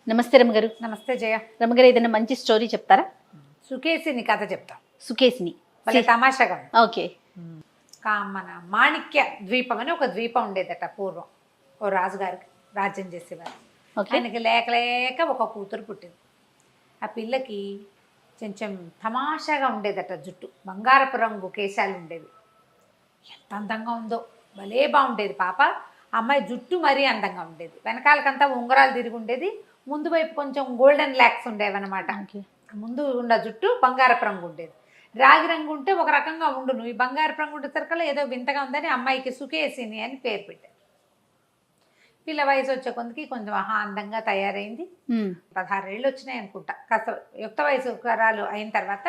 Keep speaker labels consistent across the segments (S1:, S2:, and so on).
S1: నమస్తే రమ్మగారు.
S2: నమస్తే జయ.
S1: రమ్మగారు, ఏదైనా మంచి స్టోరీ చెప్తారా?
S2: సుకేసిని కథ చెప్తా.
S1: సుకేసిని
S2: భలే తమాషాగా ఉంది.
S1: ఓకే.
S2: మన మాణిక్య ద్వీపం అని ఒక ద్వీపం ఉండేదట పూర్వం. ఓ రాజుగారికి రాజ్యం చేసేవారు. ఆయనకి లేక లేక ఒక కూతురు పుట్టింది. ఆ పిల్లకి కొంచెం తమాషాగా ఉండేదట జుట్టు, బంగారపు రంగు కేశాలు ఉండేవి. ఎంత అందంగా ఉందో, భలే బాగుండేది పాప. అమ్మాయి జుట్టు మరీ అందంగా ఉండేది. వెనకాలకంతా ఉంగరాలు తిరిగి ఉండేది, ముందు వైపు కొంచెం గోల్డెన్ ల్యాక్స్ ఉండేవన్నమాట. ముందు ఉన్న జుట్టు బంగారపు రంగు ఉండేది. రాగి రంగు ఉంటే ఒక రకంగా ఉండును, ఈ బంగారపు రంగు ఉండేసరికల్లా ఏదో వింతగా ఉందని అమ్మాయికి సుకేసిని అని పేరు పెట్టారు. పిల్ల వయసు వచ్చే కొందికి కొంచెం అందంగా తయారైంది. 16 ఏళ్ళు వచ్చినాయి అనుకుంటా. కాస్త యుక్త వయసు కరాలు అయిన తర్వాత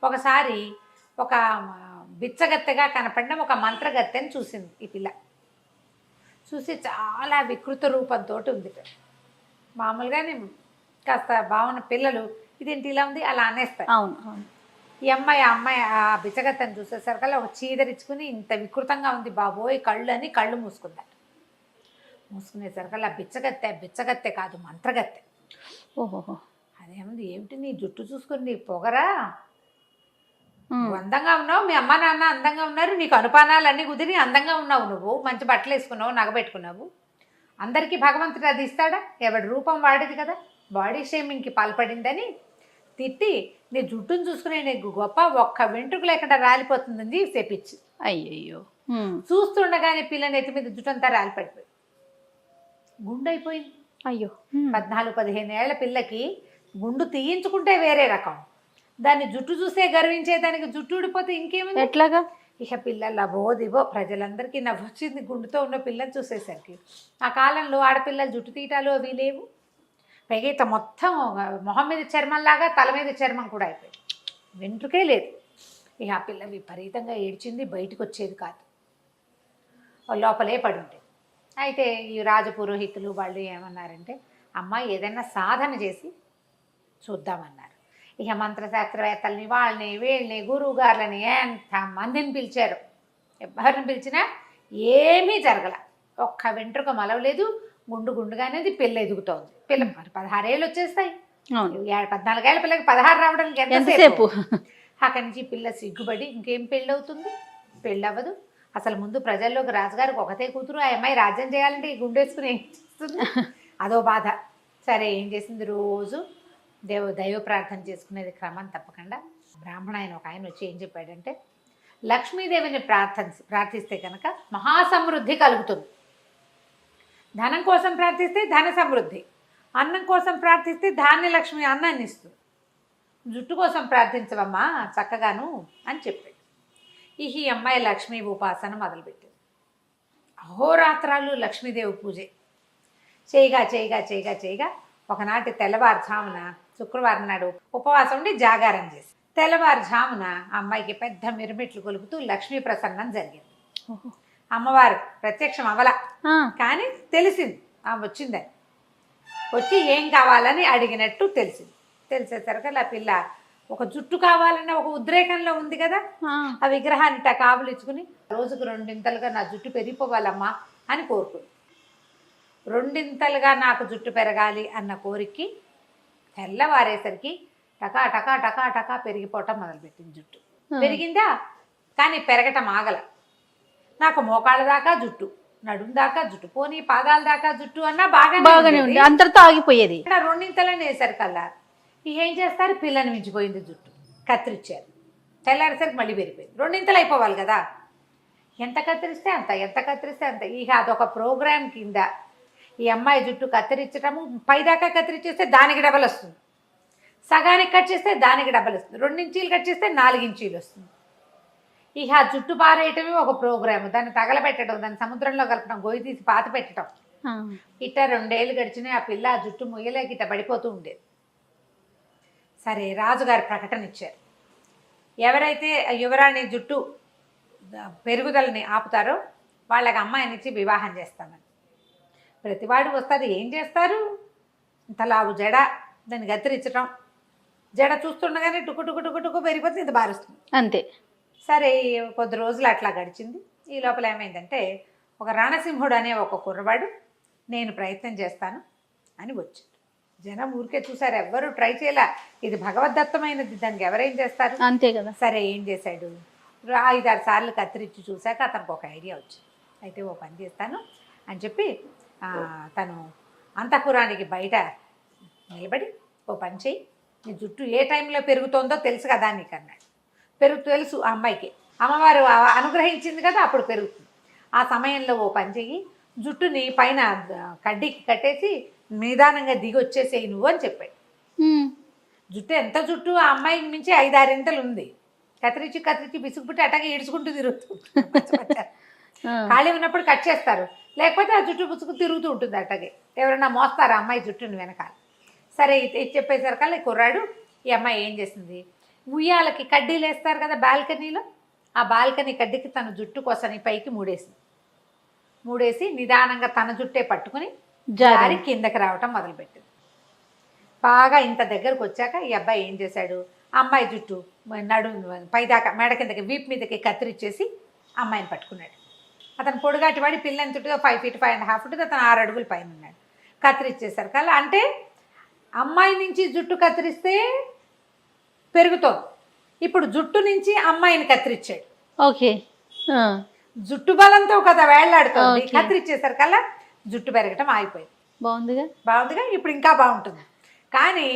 S2: ఒకసారి ఒక బిచ్చగత్తెగా కనపడిన ఒక మంత్రగత్తెని చూసింది ఈ పిల్ల. చూసి చాలా వికృత రూపంతో ఉంది. మామూలుగానే కాస్త బాగున్న పిల్లలు ఇదేంటి ఇలా ఉంది అలా అనేస్తారు.
S1: అవును.
S2: ఈ అమ్మాయి ఆ బిచ్చగత్తెని చూసేసరికల్లా ఒక చీదరించుకుని ఇంత వికృతంగా ఉంది బాబోయ్ కళ్ళు అని కళ్ళు మూసుకుందట. మూసుకునేసరికల్లా బిచ్చగత్తె కాదు, మంత్రగత్తె.
S1: ఓహో.
S2: అదేముంది, ఏమిటి నీ జుట్టు చూసుకుని నీ పొగరా, అందంగా ఉన్నావు, మీ అమ్మ నాన్న అందంగా ఉన్నారు, నీకు అనుపానాలన్నీ కుదిరి అందంగా ఉన్నావు, నువ్వు మంచి బట్టలు వేసుకున్నావు, నగబెట్టుకున్నావు, అందరికీ భగవంతుడు అది ఇస్తాడా? ఎవడి రూపం వాడిది కదా. బాడీ షేమింగ్కి పాల్పడిందని తిట్టి నీ జుట్టును చూసుకునే నీకు గొప్ప, ఒక్క వెంట్రుకు లేకుండా రాలిపోతుందని చెప్పించి.
S1: అయ్యయ్యో.
S2: చూస్తుండగానే పిల్లని ఎత్తి మీద జుట్టంతా రాలిపడిపోయి గుండు అయిపోయింది.
S1: అయ్యో.
S2: 14-15 ఏళ్ల పిల్లకి గుండు తీయించుకుంటే వేరే రకం, దాన్ని జుట్టు చూసే గర్వించేదానికి జుట్టు ఊడిపోతే ఇంకేముంది.
S1: ఎట్లాగా?
S2: ఇక పిల్లలు అబోదివో ప్రజలందరికీ నవ్వొచ్చింది గుండుతో ఉన్న పిల్లని చూసేసరికి. ఆ కాలంలో ఆడపిల్లలు జుట్టు తీయటాలు అవి లేవు. పైగా ఇత మొత్తం మొహం మీద చర్మంలాగా తల మీద చర్మం కూడా అయిపోయింది, వెంట్రుకే లేదు. ఇక ఆ పిల్ల విపరీతంగా ఏడ్చింది, బయటకు వచ్చేది కాదు, లోపలే పడి ఉండేది. అయితే ఈ రాజపురోహితులు వాళ్ళు ఏమన్నారంటే, అమ్మ ఏదైనా సాధన చేసి చూద్దామన్నారు. ఇక మంత్రశాస్త్రవేత్తల్ని వాళ్ళని వీళ్ళని గురువుగారులని ఎంతమందిని పిలిచారు. ఎవరిని పిలిచినా ఏమీ జరగల, ఒక్క వెంట్రుక మలవలేదు, గుండుగానేది పిల్ల ఎదుగుతోంది. పిల్ల 16 ఏళ్ళు వచ్చేస్తాయి, 14 ఏళ్ళ పిల్లకి 16 రావడానికి ఎంతసేపు? అక్కడి నుంచి పిల్ల సిగ్గుపడి ఇంకేం పెళ్ళవుతుంది, పెళ్ళవ్వదు. అసలు ముందు ప్రజల్లోకి రాజుగారికి ఒకతే కూతురు, ఆ అమ్మాయి రాజ్యం చేయాలంటే ఈ గుండేసుకుని ఏం చేస్తుంది, అదో బాధ. సరే ఏం చేసింది, రోజు దైవ ప్రార్థన చేసుకునేది క్రమం తప్పకుండా. బ్రాహ్మణ ఆయన ఒక ఆయన వచ్చి ఏం చెప్పాడంటే, లక్ష్మీదేవిని ప్రార్థిస్తే కనుక మహాసమృద్ధి కలుగుతుంది. ధనం కోసం ప్రార్థిస్తే ధన సమృద్ధి, అన్నం కోసం ప్రార్థిస్తే ధాన్యలక్ష్మి అన్నాన్ని ఇస్తుంది, జుట్టు కోసం ప్రార్థించవమ్మా చక్కగాను అని చెప్పాడు. ఈ అమ్మాయి లక్ష్మీ ఉపాసన మొదలుపెట్టింది. అహోరాత్రాలు లక్ష్మీదేవి పూజే చేయగా ఒకనాటి తెల్లవారుజామున, శుక్రవారం నాడు ఉపవాసం ఉండి జాగారం చేసి, తెల్లవారుజామున అమ్మాయికి పెద్ద మిరుమిట్లు కొలుపుతూ లక్ష్మీ ప్రసన్నం జరిగింది. అమ్మవారు ప్రత్యక్షం అవల, కానీ తెలిసింది వచ్చిందని. వచ్చి ఏం కావాలని అడిగినట్టు తెలిసింది. తెలిసేసరికి ఆ పిల్ల ఒక జుట్టు కావాలన్న ఒక ఉద్రేకంలో ఉంది కదా, ఆ విగ్రహాన్ని కావులు ఇచ్చుకుని రోజుకు 2 నా జుట్టు పెరిగిపోవాలమ్మా అని కోరుకుంది. 2 నాకు జుట్టు పెరగాలి అన్న కోరికకి తెల్లవారేసరికి టకా టకా టకా టకా పెరిగిపోవటం మొదలుపెట్టింది. జుట్టు పెరిగిందా, కానీ పెరగటం ఆగల. నాకు మోకాళ్ళ దాకా జుట్టు, నడుం దాకా జుట్టు, పోనీ పాదాల దాకా జుట్టు అన్నా బాగానే ఉంది,
S1: అంతటితో ఆగిపోయేది.
S2: 2 వేసరికల్లా ఏం చేస్తారు, పిల్లని మించిపోయింది జుట్టు, కత్తిరించారు. తెల్లారేసరికి మళ్ళీ పెరిగిపోయింది. 2 అయిపోవాలి కదా, ఎంత కత్తిరిస్తే అంత. ఇక అదొక ప్రోగ్రాం కింద ఈ అమ్మాయి జుట్టు కత్తిరించటము, పైదాకా కత్తిరించేస్తే దానికి డబల్ వస్తుంది, సగానికి కట్ చేస్తే దానికి డబల్ వస్తుంది, 2 ఇంచీలు కట్ చేస్తే 4 ఇంచీలు వస్తుంది. ఇక ఆ జుట్టు పారేయటమే ఒక ప్రోగ్రాము, దాన్ని తగలబెట్టడం, దాన్ని సముద్రంలో కలపడం, గొయ్యి తీసి పాత పెట్టడం. ఇట్ట 2 ఏళ్ళు గడిచినాయి. ఆ పిల్ల ఆ జుట్టు ముయ్యలేక ఇట్ట పడిపోతూ ఉండేది. సరే రాజుగారు ప్రకటన ఇచ్చారు, ఎవరైతే యువరాణి జుట్టు పెరుగుదలని ఆపుతారో వాళ్ళకి అమ్మాయినిచ్చి వివాహం చేస్తామని. ప్రతివాడు వస్తారు, ఏం చేస్తారు, ఇంతలావు జడ, దాన్ని గత్తిరించడం, జడ చూస్తుండగానే టుకు పెరిగిపోతే ఇది బారుస్తుంది
S1: అంతే.
S2: సరే కొద్ది రోజులు అట్లా గడిచింది. ఈ లోపల ఏమైందంటే, ఒక రణసింహుడు అనే ఒక కుర్రవాడు నేను ప్రయత్నం చేస్తాను అని వచ్చాడు. జనం ఊరికే చూసారు, ఎవ్వరూ ట్రై చేయలే. ఇది భగవద్దత్తమైనది, దానికి ఎవరేం చేస్తారు.
S1: అంతే కదా.
S2: సరే ఏం చేశాడు, 5-6 సార్లు కత్తిరించి చూశాక అతనికి ఒక ఐడియా వచ్చింది. అయితే ఓ పని చేస్తాను అని చెప్పి తను అంతఃపురానికి బయట నిలబడి, ఓ పని చెయ్యి, నీ జుట్టు ఏ టైంలో పెరుగుతోందో తెలుసు కదా నీకు అన్నాడు. తెలుసు ఆ అమ్మాయికి, అమ్మవారు అనుగ్రహించింది కదా, అప్పుడు పెరుగుతుంది. ఆ సమయంలో ఓ పని చెయ్యి, జుట్టుని పైన కడ్డీకి కట్టేసి నిదానంగా దిగి వచ్చేసేయి నువ్వు అని చెప్పాడు. జుట్టు ఎంత జుట్టు ఆ అమ్మాయికి మించి 5-6 ఇంతలు ఉంది. కత్తిరించి విసుగుపుట్టి అట్టగా ఈడ్చుకుంటూ తిరుగుతుంది. ఖాళీ ఉన్నప్పుడు కట్ చేస్తారు, లేకపోతే ఆ జుట్టు పుచ్చుకు తిరుగుతూ ఉంటుంది అట్టగే. ఎవరైనా మోస్తారు ఆ అమ్మాయి జుట్టుని వెనకాల. సరే ఇది చెప్పేసరికల్లా కుర్రాడు, ఈ అమ్మాయి ఏం చేసింది, ఉయ్యాలకి కడ్డీలు వేస్తారు కదా బాల్కనీలో, ఆ బాల్కనీ కడ్డీకి తన జుట్టు కోసని పైకి మూడేసి నిదానంగా తన జుట్టే పట్టుకుని జారి కిందకి రావటం మొదలుపెట్టింది. బాగా ఇంత దగ్గరకు వచ్చాక ఈ అబ్బాయి ఏం చేశాడు, అమ్మాయి జుట్టు పైదాకా మెడ కిందకి వీపు మీదకి కత్తిరించేసి అమ్మాయిని పట్టుకున్నాడు. అతను పొడుగాటి వాడి, పిల్లని చుట్టూ 5 feet 5.5 ఉంటుంది, అతను 6 అడుగుల పైన ఉన్నాడు. కత్తిరించేశారు కల్లా, అంటే అమ్మాయి నుంచి జుట్టు కత్తిరిస్తే పెరుగుతోంది, ఇప్పుడు జుట్టు నుంచి అమ్మాయిని కత్తిరించాడు.
S1: ఓకే,
S2: జుట్టు బలంతో కదా వేళ్లాడుతోంది, కత్తిరించేశారు కల్లా జుట్టు పెరగటం ఆగిపోయింది. బాగుందిగా, ఇప్పుడు ఇంకా బాగుంటుంది. కానీ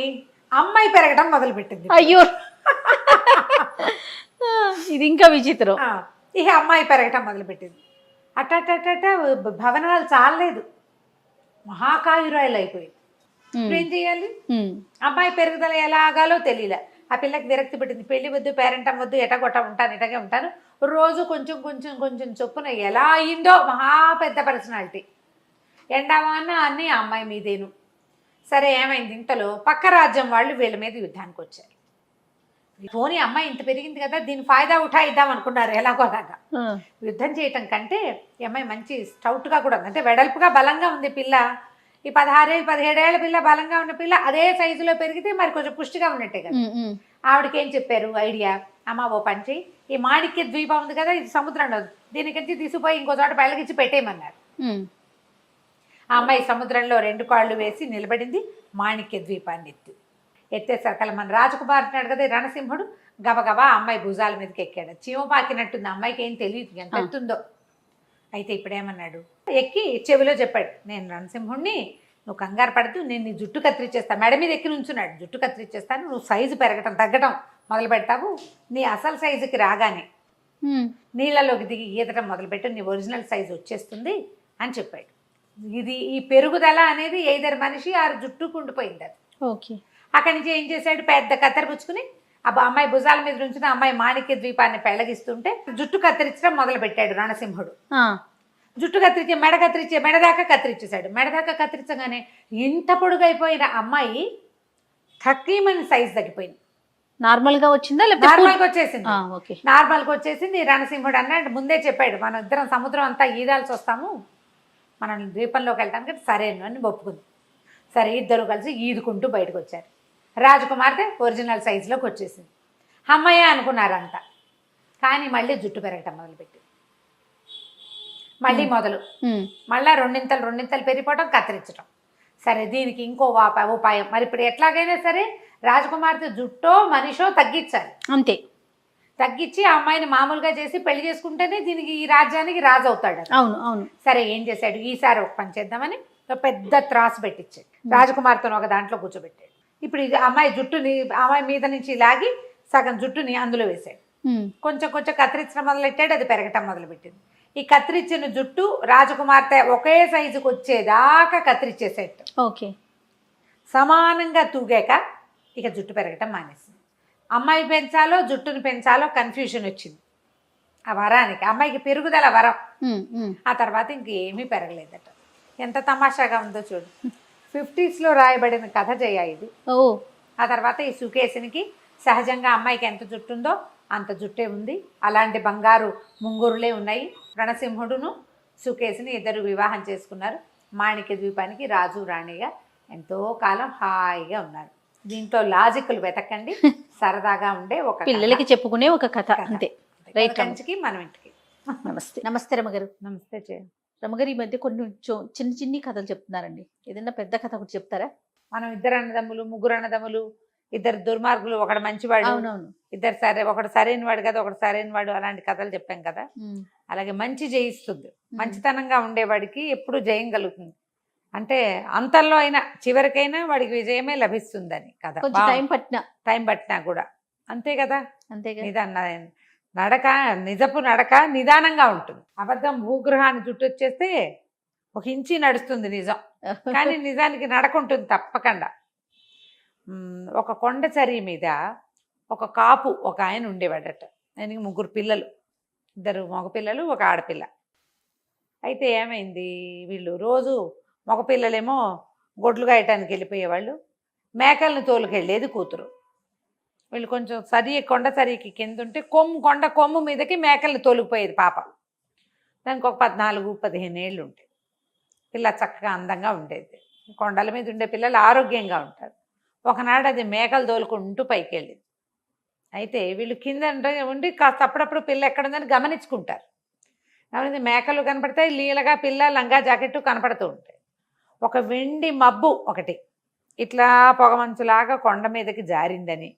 S2: అమ్మాయి పెరగటం మొదలుపెట్టింది.
S1: అయ్యో, ఇది ఇంకా విచిత్రం.
S2: ఇక అమ్మాయి పెరగటం మొదలుపెట్టింది. అట్ట భవనాలు చాలలేదు, మహాకాయురాయిలు అయిపోయింది. ఇప్పుడు ఏం చేయాలి, అమ్మాయి పెరుగుదల ఎలాగాలో తెలియలే. ఆ పిల్లకి విరక్తి పెట్టింది, పెళ్లి వద్దు, పేరెంటం వద్దు, ఎటగొట్ట ఉంటాను, ఇటగే ఉంటాను, రోజు కొంచెం చొప్పున ఎలా అయిందో, మహా పెద్ద పర్సనాలిటీ. ఎండావాన అన్నీ ఆ అమ్మాయి మీదేను. సరే ఏమైంది, ఇంతలో పక్క రాజ్యం వాళ్ళు వీళ్ళ మీద యుద్ధానికి వచ్చారు. పోనీ అమ్మాయి ఇంత పెరిగింది కదా, దీని ఫాయిదా ఉఠాయిద్దాం అనుకున్నారు ఎలాగోలాగా. యుద్ధం చేయటం కంటే ఈ అమ్మాయి మంచి స్టౌట్గా కూడా ఉంది, అంటే వెడల్పుగా బలంగా ఉంది పిల్ల. ఈ 16-17 పిల్ల, బలంగా ఉన్న పిల్ల అదే సైజులో పెరిగితే మరి కొంచెం పుష్టిగా ఉన్నట్టే కదా. ఆవిడకి ఏం చెప్పారు ఐడియా, అమ్మ ఓ పని చెయ్యి, ఈ మాణిక్య ద్వీపం ఉంది కదా, ఇది సముద్రంలో, దీనికించి తీసుకుపోయి ఇంకో చోట బయలుకిచ్చి పెట్టేయమన్నారు. ఆ అమ్మాయి సముద్రంలో 2 కాళ్ళు వేసి నిలబడింది, మాణిక్య ద్వీపాన్ని ఎత్తేసరికల్లా మన రాజకుమార్ ఉన్నాడు కదా రణసింహుడు, గబగబా అమ్మాయి భుజాల మీదకి ఎక్కాడు. చీమ పాకినట్టుంది, అమ్మాయికి ఏం తెలియదు ఎంత ఎత్తుందో. అయితే ఇప్పుడేమన్నాడు, ఎక్కి చెవిలో చెప్పాడు, నేను రణసింహుడిని, నువ్వు కంగారు పడుతూ నేను నీ జుట్టు కత్తిరించేస్తాను. మెడ మీద ఎక్కి నుంచున్నాడు, జుట్టు కత్తిరించేస్తాను, నువ్వు సైజు తగ్గటం మొదలు పెడతావు, నీ అసలు సైజుకి రాగానే నీళ్ళలోకి దిగి ఈదటం మొదలుపెట్టు, నీ ఒరిజినల్ సైజు వచ్చేస్తుంది అని చెప్పాడు. ఈ పెరుగుదల అనేది ఏదర్ మనిషి ఆ జుట్టు కుండిపోయింది అది.
S1: ఓకే,
S2: అక్కడి నుంచి ఏం చేశాడు, పెద్ద కత్తెర పుచ్చుకుని అమ్మాయి భుజాల మీద నుంచిన అమ్మాయి మాణిక్య ద్వీపాన్ని పెళ్లగిస్తుంటే జుట్టు కత్తిరించడం మొదలు పెట్టాడు రణసింహుడు. జుట్టు కత్తిరించే మెడ దాకా కత్తిరించేశాడు. మెడ దాకా కత్తిరించగానే ఇంత పొడుగైపోయిన అమ్మాయి తక్కువని సైజు తగ్గిపోయింది.
S1: నార్మల్గా వచ్చిందా?
S2: నార్మల్గా వచ్చేసింది. నార్మల్గా వచ్చేసింది. రణసింహుడు అన్నాడు, ముందే చెప్పాడు, మనం ఇద్దరం సముద్రం అంతా ఈదాల్సి వస్తాము, మనం ద్వీపంలోకి వెళ్తానికి సరేను అని ఒప్పుకుంది. సరే ఇద్దరు కలిసి ఈదుకుంటూ బయటకు వచ్చారు. రాజకుమార్తె ఒరిజినల్ సైజులోకి వచ్చేసింది. అమ్మయ్య అనుకున్నారంట. కానీ మళ్ళీ జుట్టు పెరగటం మొదలుపెట్టి మళ్ళీ రెండింతలు పెరిగిపోవటం, కత్తిరించడం. సరే దీనికి ఇంకో ఉపాయం, మరి ఇప్పుడు ఎట్లాగైనా సరే రాజకుమార్తె జుట్టో మనిషో తగ్గించాలి.
S1: అంతే,
S2: తగ్గించి ఆ అమ్మాయిని మామూలుగా చేసి పెళ్లి చేసుకుంటేనే దీనికి ఈ రాజ్యానికి రాజు అవుతాడు.
S1: అవును.
S2: సరే ఏం చేశాడు, ఈసారి ఒక పని చేద్దామని పెద్ద త్రాసు పెట్టించాడు. రాజకుమార్తెను ఒక దాంట్లో కూర్చోబెట్టాడు. ఇప్పుడు ఇది అమ్మాయి మీద నుంచి లాగి సగం జుట్టుని అందులో వేశాడు. కొంచెం కత్తిరించడం మొదలెట్టాడు, అది పెరగటం మొదలుపెట్టింది. ఈ కత్తిరించిన జుట్టు రాజకుమార్తె ఒకే సైజుకి వచ్చేదాకా కత్తిరించేసేట్టు.
S1: ఓకే,
S2: సమానంగా తూగాక ఇక జుట్టు పెరగటం మానేసింది. అమ్మాయి పెంచాలో జుట్టుని పెంచాలో కన్ఫ్యూజన్ వచ్చింది ఆ వరానికి. అమ్మాయికి పెరుగుదల వరం. ఆ తర్వాత ఇంకేమీ పెరగలేదట. ఎంత తమాషాగా ఉందో చూడు. 50s రాయబడిన కథ జయ ఇది. ఆ తర్వాత ఈ సుకేసునికి సహజంగా అమ్మాయికి ఎంత జుట్టు ఉందో అంత జుట్టే ఉంది. అలాంటి బంగారు ముంగురులే ఉన్నాయి. రణసింహుడును సుకేసుని ఇద్దరు వివాహం చేసుకున్నారు. మాణిక్య ద్వీపానికి రాజు రాణిగా ఎంతో కాలం హాయిగా ఉన్నారు. దీంట్లో లాజిక్లు వెతకండి, సరదాగా ఉండే ఒక
S1: పిల్లలకి చెప్పుకునే ఒక కథ అంతే. రైట్,
S2: కంచికి మనం ఇంటికి.
S1: నమస్తే రమగారు.
S2: నమస్తే
S1: రమగారు, ఈ మధ్య కొన్ని చిన్ని కథలు చెప్తున్నారండి. ఏదైనా పెద్ద కథ ఒకటి చెప్తారా?
S2: మనం ఇద్దరు అన్నదమ్ములు, ముగ్గురు అన్నదమ్ములు, ఇద్దరు దుర్మార్గులు, ఒకడు మంచివాడు,
S1: అవునవును.
S2: ఇద్దరు ఒకడు సరైన వాడు కదా, ఒకడు సరైన వాడు, అలాంటి కథలు చెప్పాం కదా. అలాగే మంచి జయిస్తుంది. మంచితనంగా ఉండేవాడికి ఎప్పుడు జయం కలుగుతుంది. అంటే అంతంలో అయినా చివరికైనా వాడికి విజయమే లభిస్తుందని కదా.
S1: కొంచెం టైం
S2: పట్టినా కూడా అంతే కదా.
S1: అంతే కదా.
S2: నడక నిజపు నడక నిదానంగా ఉంటుంది. అబద్ధం భూగృహాన్ని చుట్టొచ్చేస్తే ఒక ఇంచి నడుస్తుంది నిజం, కానీ నిజానికి నడక ఉంటుంది తప్పకుండా. ఒక కొండ చరి మీద ఒక కాపు ఒక ఆయన ఉండేవాడట. ఆయనకి 3 పిల్లలు, 2 మగపిల్లలు, 1 ఆడపిల్ల. అయితే ఏమైంది, వీళ్ళు రోజు మగపిల్లలేమో గొడ్లు గాయటానికి వెళ్ళిపోయేవాళ్ళు, మేకలను తోలుకెళ్ళేది కూతురు. వీళ్ళు కొంచెం కొండ సరికి కింద ఉంటే కొండ కొమ్ము మీదకి మేకలను తోలుకుపోయేది పాప. దానికి ఒక 14-15 ఏళ్ళు ఉంటాయి. పిల్ల చక్కగా అందంగా ఉండేది. కొండల మీద ఉండే పిల్లలు ఆరోగ్యంగా ఉంటారు. ఒకనాడు అది మేకలు తోలుకుంటూ పైకి వెళ్ళింది. అయితే వీళ్ళు కింద ఉండి కాస్త అప్పుడప్పుడు పిల్ల ఎక్కడుందని గమనించుకుంటారు. మేకలు కనపడతాయి, లీలగా పిల్ల లంగా జాకెట్టు కనపడుతూ ఉంటాయి. ఒక వెండి మబ్బు ఒకటి ఇట్లా పొగమంచులాగా కొండ మీదకి జారిందని,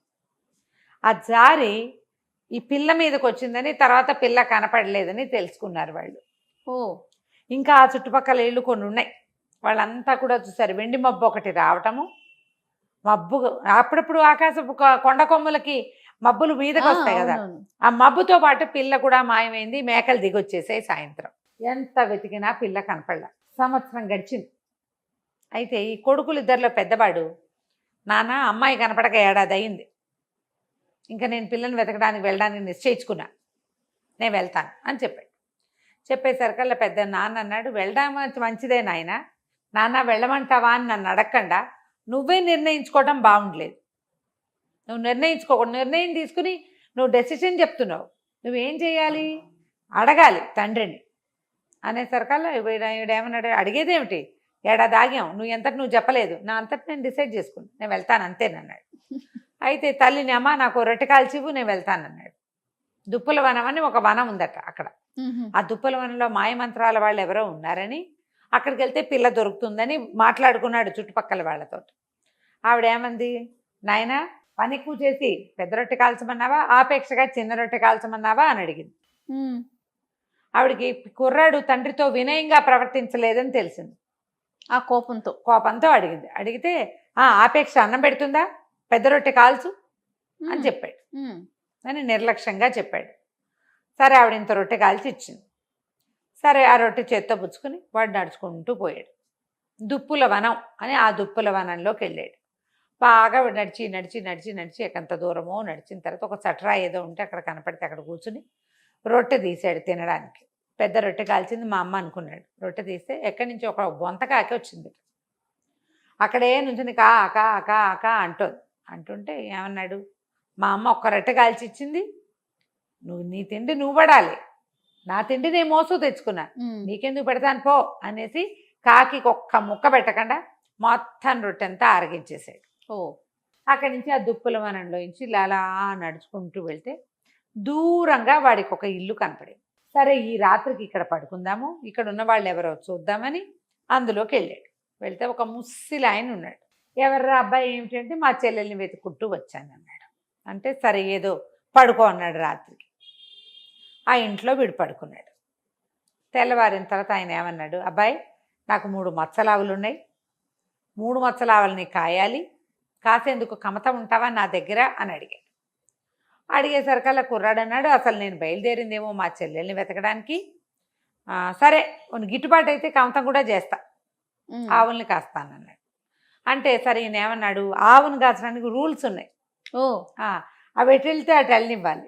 S2: ఆ జారి ఈ పిల్ల మీదకి వచ్చిందని, తర్వాత పిల్ల కనపడలేదని తెలుసుకున్నారు వాళ్ళు. ఇంకా ఆ చుట్టుపక్కల ఇళ్ళు కొన్ని ఉన్నాయి, వాళ్ళంతా కూడా చూసారు. వెండి మబ్బు ఒకటి రావటము, మబ్బు అప్పుడప్పుడు ఆకాశపు కొండ కొమ్ములకి మబ్బులు మీదకి వస్తాయి కదా, ఆ మబ్బుతో పాటు పిల్ల కూడా మాయమైంది. మేకలు దిగొచ్చేసాయి సాయంత్రం. ఎంత వెతికినా పిల్ల కనపడలా. సంవత్సరం గడిచింది. అయితే ఈ కొడుకులు ఇద్దరిలో పెద్దవాడు, నాన్న అమ్మాయి కనపడక ఏడాది అయింది, ఇంకా నేను పిల్లని వెతకడానికి వెళ్ళడానికి నిశ్చయించుకున్నా, నేను వెళ్తాను అని చెప్పాడు. చెప్పేసరికల్లా పెద్ద నాన్న అన్నాడు, వెళ్ళడం మంచిదే నాయన, నాన్న వెళ్ళమంటావా అని నన్ను అడగకుండా నువ్వే నిర్ణయించుకోవడం బాగుండలేదు. నువ్వు నిర్ణయించుకోకూడదు, నిర్ణయం తీసుకుని నువ్వు డెసిషన్ చెప్తున్నావు, నువ్వేం చేయాలి, అడగాలి తండ్రిని అనేసరికల్లా వీడేమన్నాడు, అడిగేదేమిటి, ఏడాది ఆగాం, నువ్వు ఎంతటి నువ్వు చెప్పలేదు, నా అంతటి నేను డిసైడ్ చేసుకుని నేను వెళ్తాను అంతేనన్నాడు. అయితే తల్లిని, అమ్మ నాకు రొట్టె కాల్చివు, నేను వెళ్తానన్నాడు. దుప్పుల వనం అని ఒక వనం ఉందట అక్కడ. ఆ దుప్పుల వనంలో మాయమంత్రాల వాళ్ళు ఎవరో ఉన్నారని, అక్కడికి వెళ్తే పిల్ల దొరుకుతుందని మాట్లాడుకున్నాడు చుట్టుపక్కల వాళ్ళతో. ఆవిడేమంది, నాయన పని ఎక్కువ చేసి పెద్ద రొట్టె కాల్చమన్నావా, ఆపేక్షగా చిన్న రొట్టె కాల్చమన్నావా అని అడిగింది. ఆవిడికి కుర్రాడు తండ్రితో వినయంగా ప్రవర్తించలేదని తెలిసింది.
S1: ఆ కోపంతో
S2: అడిగింది. అడిగితే ఆపేక్ష అన్నం పెడుతుందా, పెద్ద రొట్టె కాల్చు అని చెప్పాడు అని నిర్లక్ష్యంగా చెప్పాడు. సరే ఆవిడ ఇంత రొట్టె కాల్చి ఇచ్చింది. సరే ఆ రొట్టె చేత్తో పుచ్చుకొని వాడు నడుచుకుంటూ పోయాడు. దుప్పుల వనం అని ఆ దుప్పుల వనంలోకి వెళ్ళాడు. బాగా నడిచి నడిచి నడిచి నడిచి ఎకంత దూరమో నడిచిన తర్వాత ఒక చట్రా ఏదో ఉంటే అక్కడ కనపడితే అక్కడ కూర్చుని రొట్టె తీసాడు తినడానికి. పెద్ద రొట్టె కాల్చింది మా అమ్మ అనుకున్నాడు. రొట్టె తీస్తే ఎక్కడి నుంచి ఒక బొంతకాకి వచ్చింది. అక్కడే నుంచి కా కా కా కా అంటుంటే ఏమన్నాడు, మా అమ్మ ఒక్క రొట్టె కాల్చి ఇచ్చింది, నీ తిండి నువ్వు పడాలి, నా తిండి నేను మోసు తెచ్చుకున్నా, నీకెందుకు పెడతాను పో అనేసి కాకి ఒక్క ముక్క పెట్టకుండా మొత్తం రొట్టెంతా ఆరగించేసాడు. అక్కడి నుంచి ఆ దుప్పుల వనంలో నుంచి అలా నడుచుకుంటూ వెళ్తే దూరంగా వాడికి ఒక ఇల్లు కనపడేది. సరే ఈ రాత్రికి ఇక్కడ పడుకుందాము, ఇక్కడ ఉన్న వాళ్ళు ఎవరో చూద్దామని అందులోకి వెళ్ళాడు. వెళ్తే ఒక ముస్సిలి ఆయన ఉన్నాడు. ఎవర్రా అబ్బాయి ఏమిటంటే, మా చెల్లెల్ని వెతుక్కుంటూ వచ్చానన్నాడు. అంటే సరే ఏదో పడుకో అన్నాడు. రాత్రికి ఆ ఇంట్లో వీడు పడుకున్నాడు. తెల్లవారిన తర్వాత ఆయన ఏమన్నాడు, అబ్బాయి నాకు 3 మచ్చలావులు ఉన్నాయి, 3 మచ్చలావులని కాయాలి, కాసేందుకు కమత ఉంటావా నా దగ్గర అని అడిగాడు. అడిగేసరికల్లా కుర్రాడు అన్నాడు, అసలు నేను బయలుదేరిందేమో మా చెల్లెల్ని వెతకడానికి, సరే గిట్టుబాటు అయితే కమతం కూడా చేస్తా, ఆవుల్ని కాస్తానన్నాడు. అంటే సరే ఈయన ఏమన్నాడు, ఆవును కాచడానికి రూల్స్ ఉన్నాయి, అవి ఎటు వెళ్తే అటు వెళ్ళనివ్వాలి,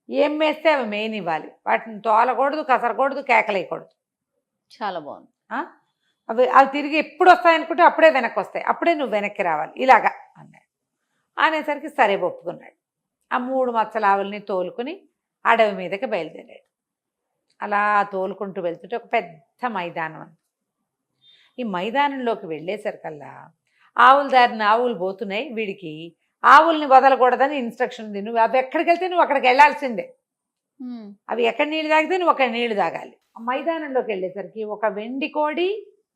S2: ఏం వేస్తే అవి మేయనివ్వాలి, వాటిని తోలకూడదు, కసరకూడదు, కేకలేయకూడదు.
S1: చాలా బాగుంది.
S2: అవి తిరిగి ఎప్పుడు వస్తాయనుకుంటే అప్పుడే వెనక్కి వస్తాయి, అప్పుడే నువ్వు వెనక్కి రావాలి ఇలాగా అన్నాడు. అనేసరికి సరే ఒప్పుకున్నాడు. ఆ 3 మచ్చల ఆవుల్ని తోలుకుని అడవి మీదకి బయలుదేరాడు. అలా తోలుకుంటూ వెళ్తుంటే ఒక పెద్ద మైదానం అంది. ఈ మైదానంలోకి వెళ్ళేసరికల్లా ఆవుల దారిన ఆవులు పోతున్నాయి. వీడికి ఆవుల్ని వదలకూడదని ఇన్స్ట్రక్షన్ ఉంది, నువ్వు అవి ఎక్కడికి వెళ్తే నువ్వు అక్కడికి వెళ్ళాల్సిందే, అవి ఎక్కడ నీళ్ళు తాగితే నువ్వు అక్కడ నీళ్లు తాగాలి. ఆ మైదానంలోకి వెళ్ళేసరికి ఒక వెండి కోడి,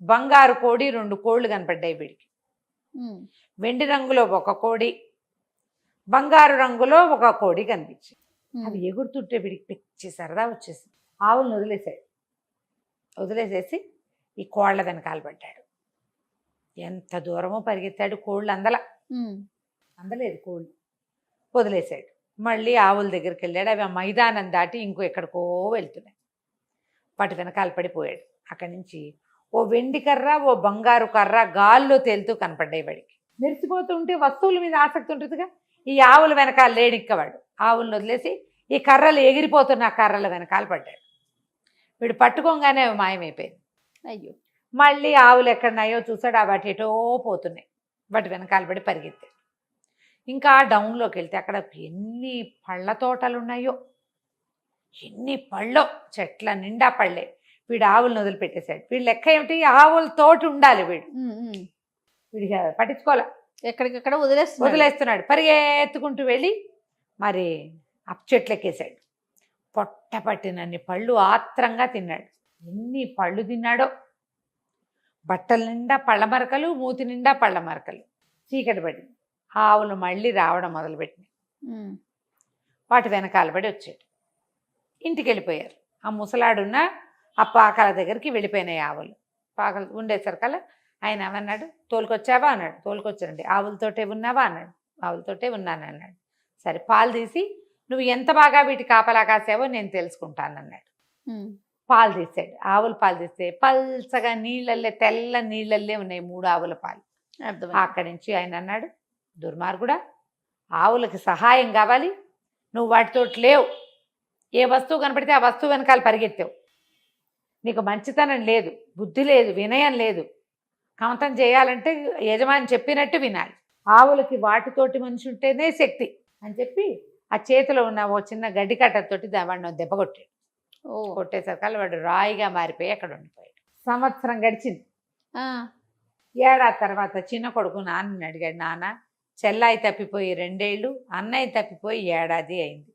S2: బంగారు కోడి, 2 కోళ్ళు కనపడ్డాయి వీడికి.
S1: ఉమ్,
S2: వెండి రంగులో ఒక కోడి, బంగారు రంగులో ఒక కోడి కనిపించింది.
S1: ఉమ్,
S2: అవి ఎగురుతుంటే వీడికి పిచ్చి సరదా వచ్చేసింది. ఆవులను వదిలేసాడు. వదిలేసేసి ఈ కోళ్ల వెనకాల పడ్డాడు. ఎంత దూరమో పరిగెత్తాడు, కోళ్ళు
S1: ఉమ్,
S2: అందలేదు కోళ్ళు. వదిలేశాడు. మళ్ళీ ఆవుల దగ్గరికి వెళ్ళాడు. అవి ఆ మైదానం దాటి ఇంకో ఎక్కడికో వెళ్తున్నాయి. వాటి వెనకాల పడిపోయాడు. అక్కడి నుంచి ఓ వెండి కర్ర, ఓ బంగారు కర్ర గాల్లో తేలుతూ కనపడ్డాయి వాడికి. మెరిసిపోతుంటే వస్తువుల మీద ఆసక్తి ఉంటుందిగా. ఈ ఆవుల వెనకాల లేడిక్కవాడు. ఆవులను వదిలేసి ఈ కర్రలు ఎగిరిపోతున్న ఆ కర్రల వెనకాల పడ్డాడు. వీడు పట్టుకోగానే అవి మాయమైపోయింది.
S1: అయ్యో.
S2: మళ్ళీ ఆవులు ఎక్కడున్నాయో చూసాడు. ఆ వాటి ఎటో పోతున్నాయి. వాటి వెనకాల పడి పరిగెత్తాడు. ఇంకా డౌన్లోకి వెళ్తే అక్కడ ఎన్ని పళ్ళ తోటలు ఉన్నాయో, ఎన్ని పళ్ళో, చెట్ల నిండా పళ్ళే. వీడు ఆవులను వదిలిపెట్టేశాడు. వీడు లెక్క ఏమిటి, ఆవుల తోటి ఉండాలి వీడు.
S1: ఉమ్, ఉమ్.
S2: వీడికి పట్టించుకోలే,
S1: ఎక్కడికక్కడ వదిలేస్తున్నాడు.
S2: వదిలేస్తున్నాడు. పరిగెత్తుకుంటూ వెళ్ళి మరి చెట్లు ఎక్కేశాడు. పొట్ట పట్టినన్ని పళ్ళు ఆత్రంగా తిన్నాడు. ఎన్ని పళ్ళు తిన్నాడో. బట్టల నిండా పళ్ళ మరకలు, మూతి నిండా పళ్ళ మరకలు. చీకటి పడింది. ఆవులు మళ్ళీ రావడం మొదలుపెట్టినాయి.
S1: ఉమ్,
S2: వాటి వెనకాల పడి వచ్చాడు. ఇంటికి వెళ్ళిపోయారు. ఆ ముసలాడున్న ఆ పాకల దగ్గరికి వెళ్ళిపోయినాయి ఆవులు. పాకలు ఉండేసరికల్లా ఆయన ఏమన్నాడు, తోలుకొచ్చావా అన్నాడు. తోలుకొచ్చానండి. ఆవులతోటే ఉన్నావా అన్నాడు. ఆవులతోటే ఉన్నాను అన్నాడు. సరే, పాలు తీసి నువ్వు ఎంత బాగా వీటి కాపలా కాసావో నేను తెలుసుకుంటానన్నాడు.
S1: ఉమ్.
S2: పాలు తీసాడు. ఆవుల పాలు తీస్తే పల్చగా నీళ్ళల్లే, తెల్ల నీళ్ళల్లే ఉన్నాయి 3 ఆవుల పాలు.
S1: అర్థమైంది.
S2: అక్కడి నుంచి ఆయన అన్నాడు, దుర్మార్గుడా, ఆవులకి సహాయం కావాలి, నువ్వు వాటితోటి లేవు. ఏ వస్తువు కనపడితే ఆ వస్తువు వెనకాల పరిగెత్తావు. నీకు మంచితనం లేదు, బుద్ధి లేదు, వినయం లేదు. కమతం చేయాలంటే యజమాని చెప్పినట్టు వినాలి. ఆవులకి వాటితోటి మనిషి ఉంటేనే శక్తి అని చెప్పి ఆ చేతిలో ఉన్న ఓ చిన్న గడ్డి కట్టతోటి వాడిని దెబ్బ కొట్టాడు.
S1: ఓ.
S2: కొట్టేసరికల్లా వాడు రాయిగా మారిపోయి అక్కడ ఉండిపోయాడు. సంవత్సరం గడిచింది.
S1: ఆ,
S2: ఏడాది తర్వాత చిన్న కొడుకు నాన్నని అడిగాడు, నాన్న, చెల్లాయి తప్పిపోయి 2 ఏళ్ళు, అన్నయ్య తప్పిపోయి ఏడాది అయింది.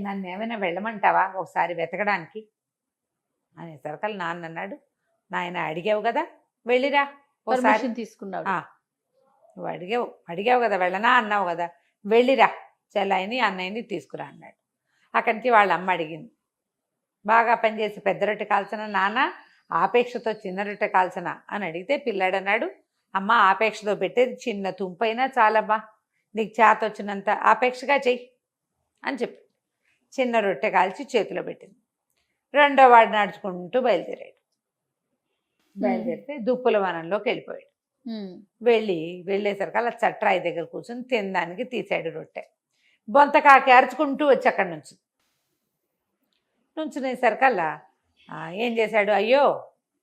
S2: నన్ను ఏమైనా వెళ్ళమంటావా ఒకసారి వెతకడానికి అనేసరికల్లా నాన్న అన్నాడు, నాయన అడిగావు కదా, వెళ్ళిరా ఒకసారి.
S1: పర్మిషన్ తీసుకున్నాడు.
S2: నువ్వు అడిగావు కదా, వెళ్ళనా అన్నావు కదా, వెళ్ళిరా, చెల్లాయిని అన్నయ్యని తీసుకురా అన్నాడు. అక్కడి నుంచి వాళ్ళ అమ్మ అడిగింది, బాగా పనిచేసి పెద్ద రొట్టె కాల్చిన నాన్న, ఆపేక్షతో చిన్న రొట్టె కాల్చిన అని అడిగితే పిల్లాడు అన్నాడు, అమ్మ ఆపేక్షతో పెట్టేది చిన్న తుంపైనా చాలమ్మా, నీకు చేత వచ్చినంత ఆపేక్షగా చెయ్యి అని చెప్పి చిన్న రొట్టె కాల్చి చేతిలో పెట్టింది. రెండో వాడు నడుచుకుంటూ బయలుదేరాడు. బయలుదేరితే దుప్పుల వనంలోకి వెళ్ళిపోయాడు.
S1: ఉమ్,
S2: వెళ్ళేసరికి అలా చట్రాయి దగ్గర కూర్చొని తినడానికి తీసాడు రొట్టె. బొంతకాకి అరుచుకుంటూ వచ్చి అక్కడి నుంచునేసరికల్లా ఏం చేశాడు, అయ్యో